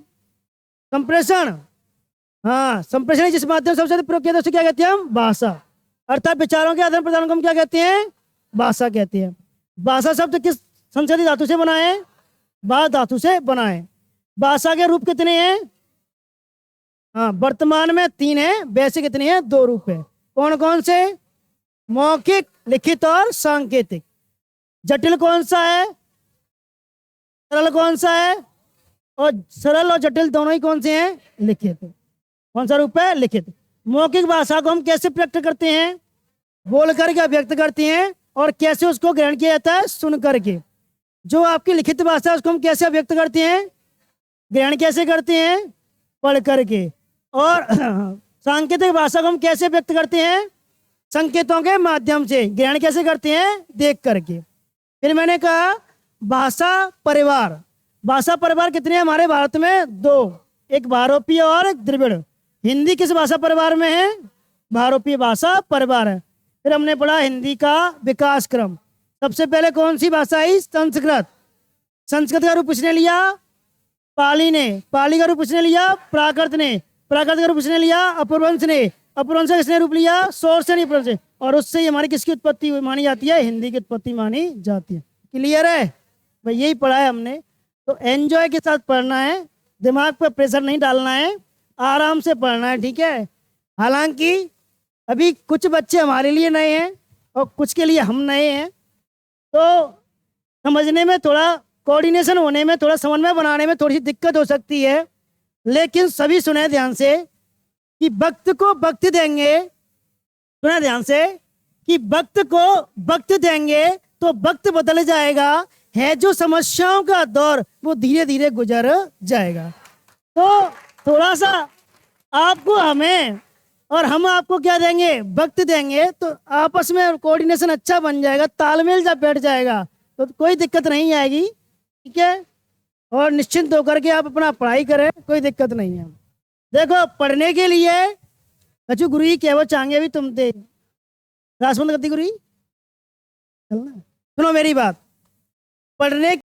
S1: संप्रेषण। हाँ, संप्रेषण जिस माध्यम सबसे अधिक प्रयोग किया था उसे क्या कहते हैं हम? भाषा। अर्थात विचारों के आदान प्रदान को हम क्या कहते हैं? भाषा कहते हैं। भाषा शब्द किस संस्कृत धातु से बना है? बा धातु से बना है। भाषा के रूप कितने हैं? हाँ, वर्तमान में 3 है, वैसे कितने हैं? 2 रूप है। कौन कौन से? मौखिक, लिखित और सांकेतिक। जटिल कौन सा है? सरल कौन सा है? और सरल और जटिल दोनों ही कौन से हैं? लिखित। कौन सा रूप है? लिखित। मौखिक भाषा को हम कैसे व्यक्त करते हैं? बोल करके व्यक्त करते हैं। और कैसे उसको ग्रहण किया जाता है? सुन करके। जो आपकी लिखित भाषा है उसको हम कैसे व्यक्त करते हैं? ग्रहण कैसे करते हैं? पढ़ करके। और सांकेतिक भाषा को हम कैसे व्यक्त करते हैं? संकेतों के माध्यम से। ग्रहण कैसे करते हैं? देख करके। फिर मैंने कहा भाषा परिवार कितने हैं हमारे भारत में? 2, एक भारोपीय और एक द्रविड़। हिंदी किस भाषा परिवार में है? भारोपीय भाषा परिवार है। फिर हमने पढ़ा हिंदी का विकास क्रम। सबसे पहले कौन सी भाषा आई? संस्कृत का रूप किसने लिया? पाली ने। पाली का रूप किसने लिया? प्राकृत ने। प्राकृत का रूप किसने लिया? अपभ्रंश ने। अपभ्रंश का किसने रूप लिया? शोर से, नहीं से। और उससे ही हमारी किसकी उत्पत्ति मानी जाती है? हिंदी की उत्पत्ति मानी जाती है। क्लियर है भाई? यही पढ़ा है हमने। तो एंजॉय के साथ पढ़ना है, दिमाग पर प्रेशर नहीं डालना है, आराम से पढ़ना है, ठीक है? हालांकि अभी कुछ बच्चे हमारे लिए नए हैं और कुछ के लिए हम नए हैं, तो समझने में थोड़ा, कोऑर्डिनेशन होने में, थोड़ा समन्वय बनाने में थोड़ी सी दिक्कत हो सकती है। लेकिन सभी सुने ध्यान से कि वक्त को वक्त देंगे। सुने ध्यान से कि वक्त को वक्त देंगे तो वक्त बदल जाएगा। है जो समस्याओं का दौर, वो धीरे धीरे गुजर जाएगा। तो थोड़ा सा आपको हमें और हम आपको क्या देंगे? वक्त देंगे, तो आपस में कोऑर्डिनेशन अच्छा बन जाएगा, तालमेल जब बैठ जाएगा तो कोई दिक्कत नहीं आएगी, ठीक है? और निश्चिंत होकर के आप अपना पढ़ाई करें, कोई दिक्कत नहीं है। देखो, पढ़ने के लिए कछु गुरु ही क्या वो चाहेंगे भी तुम दे रासमंद गति गुरु, चलना। सुनो मेरी बात, पढ़ने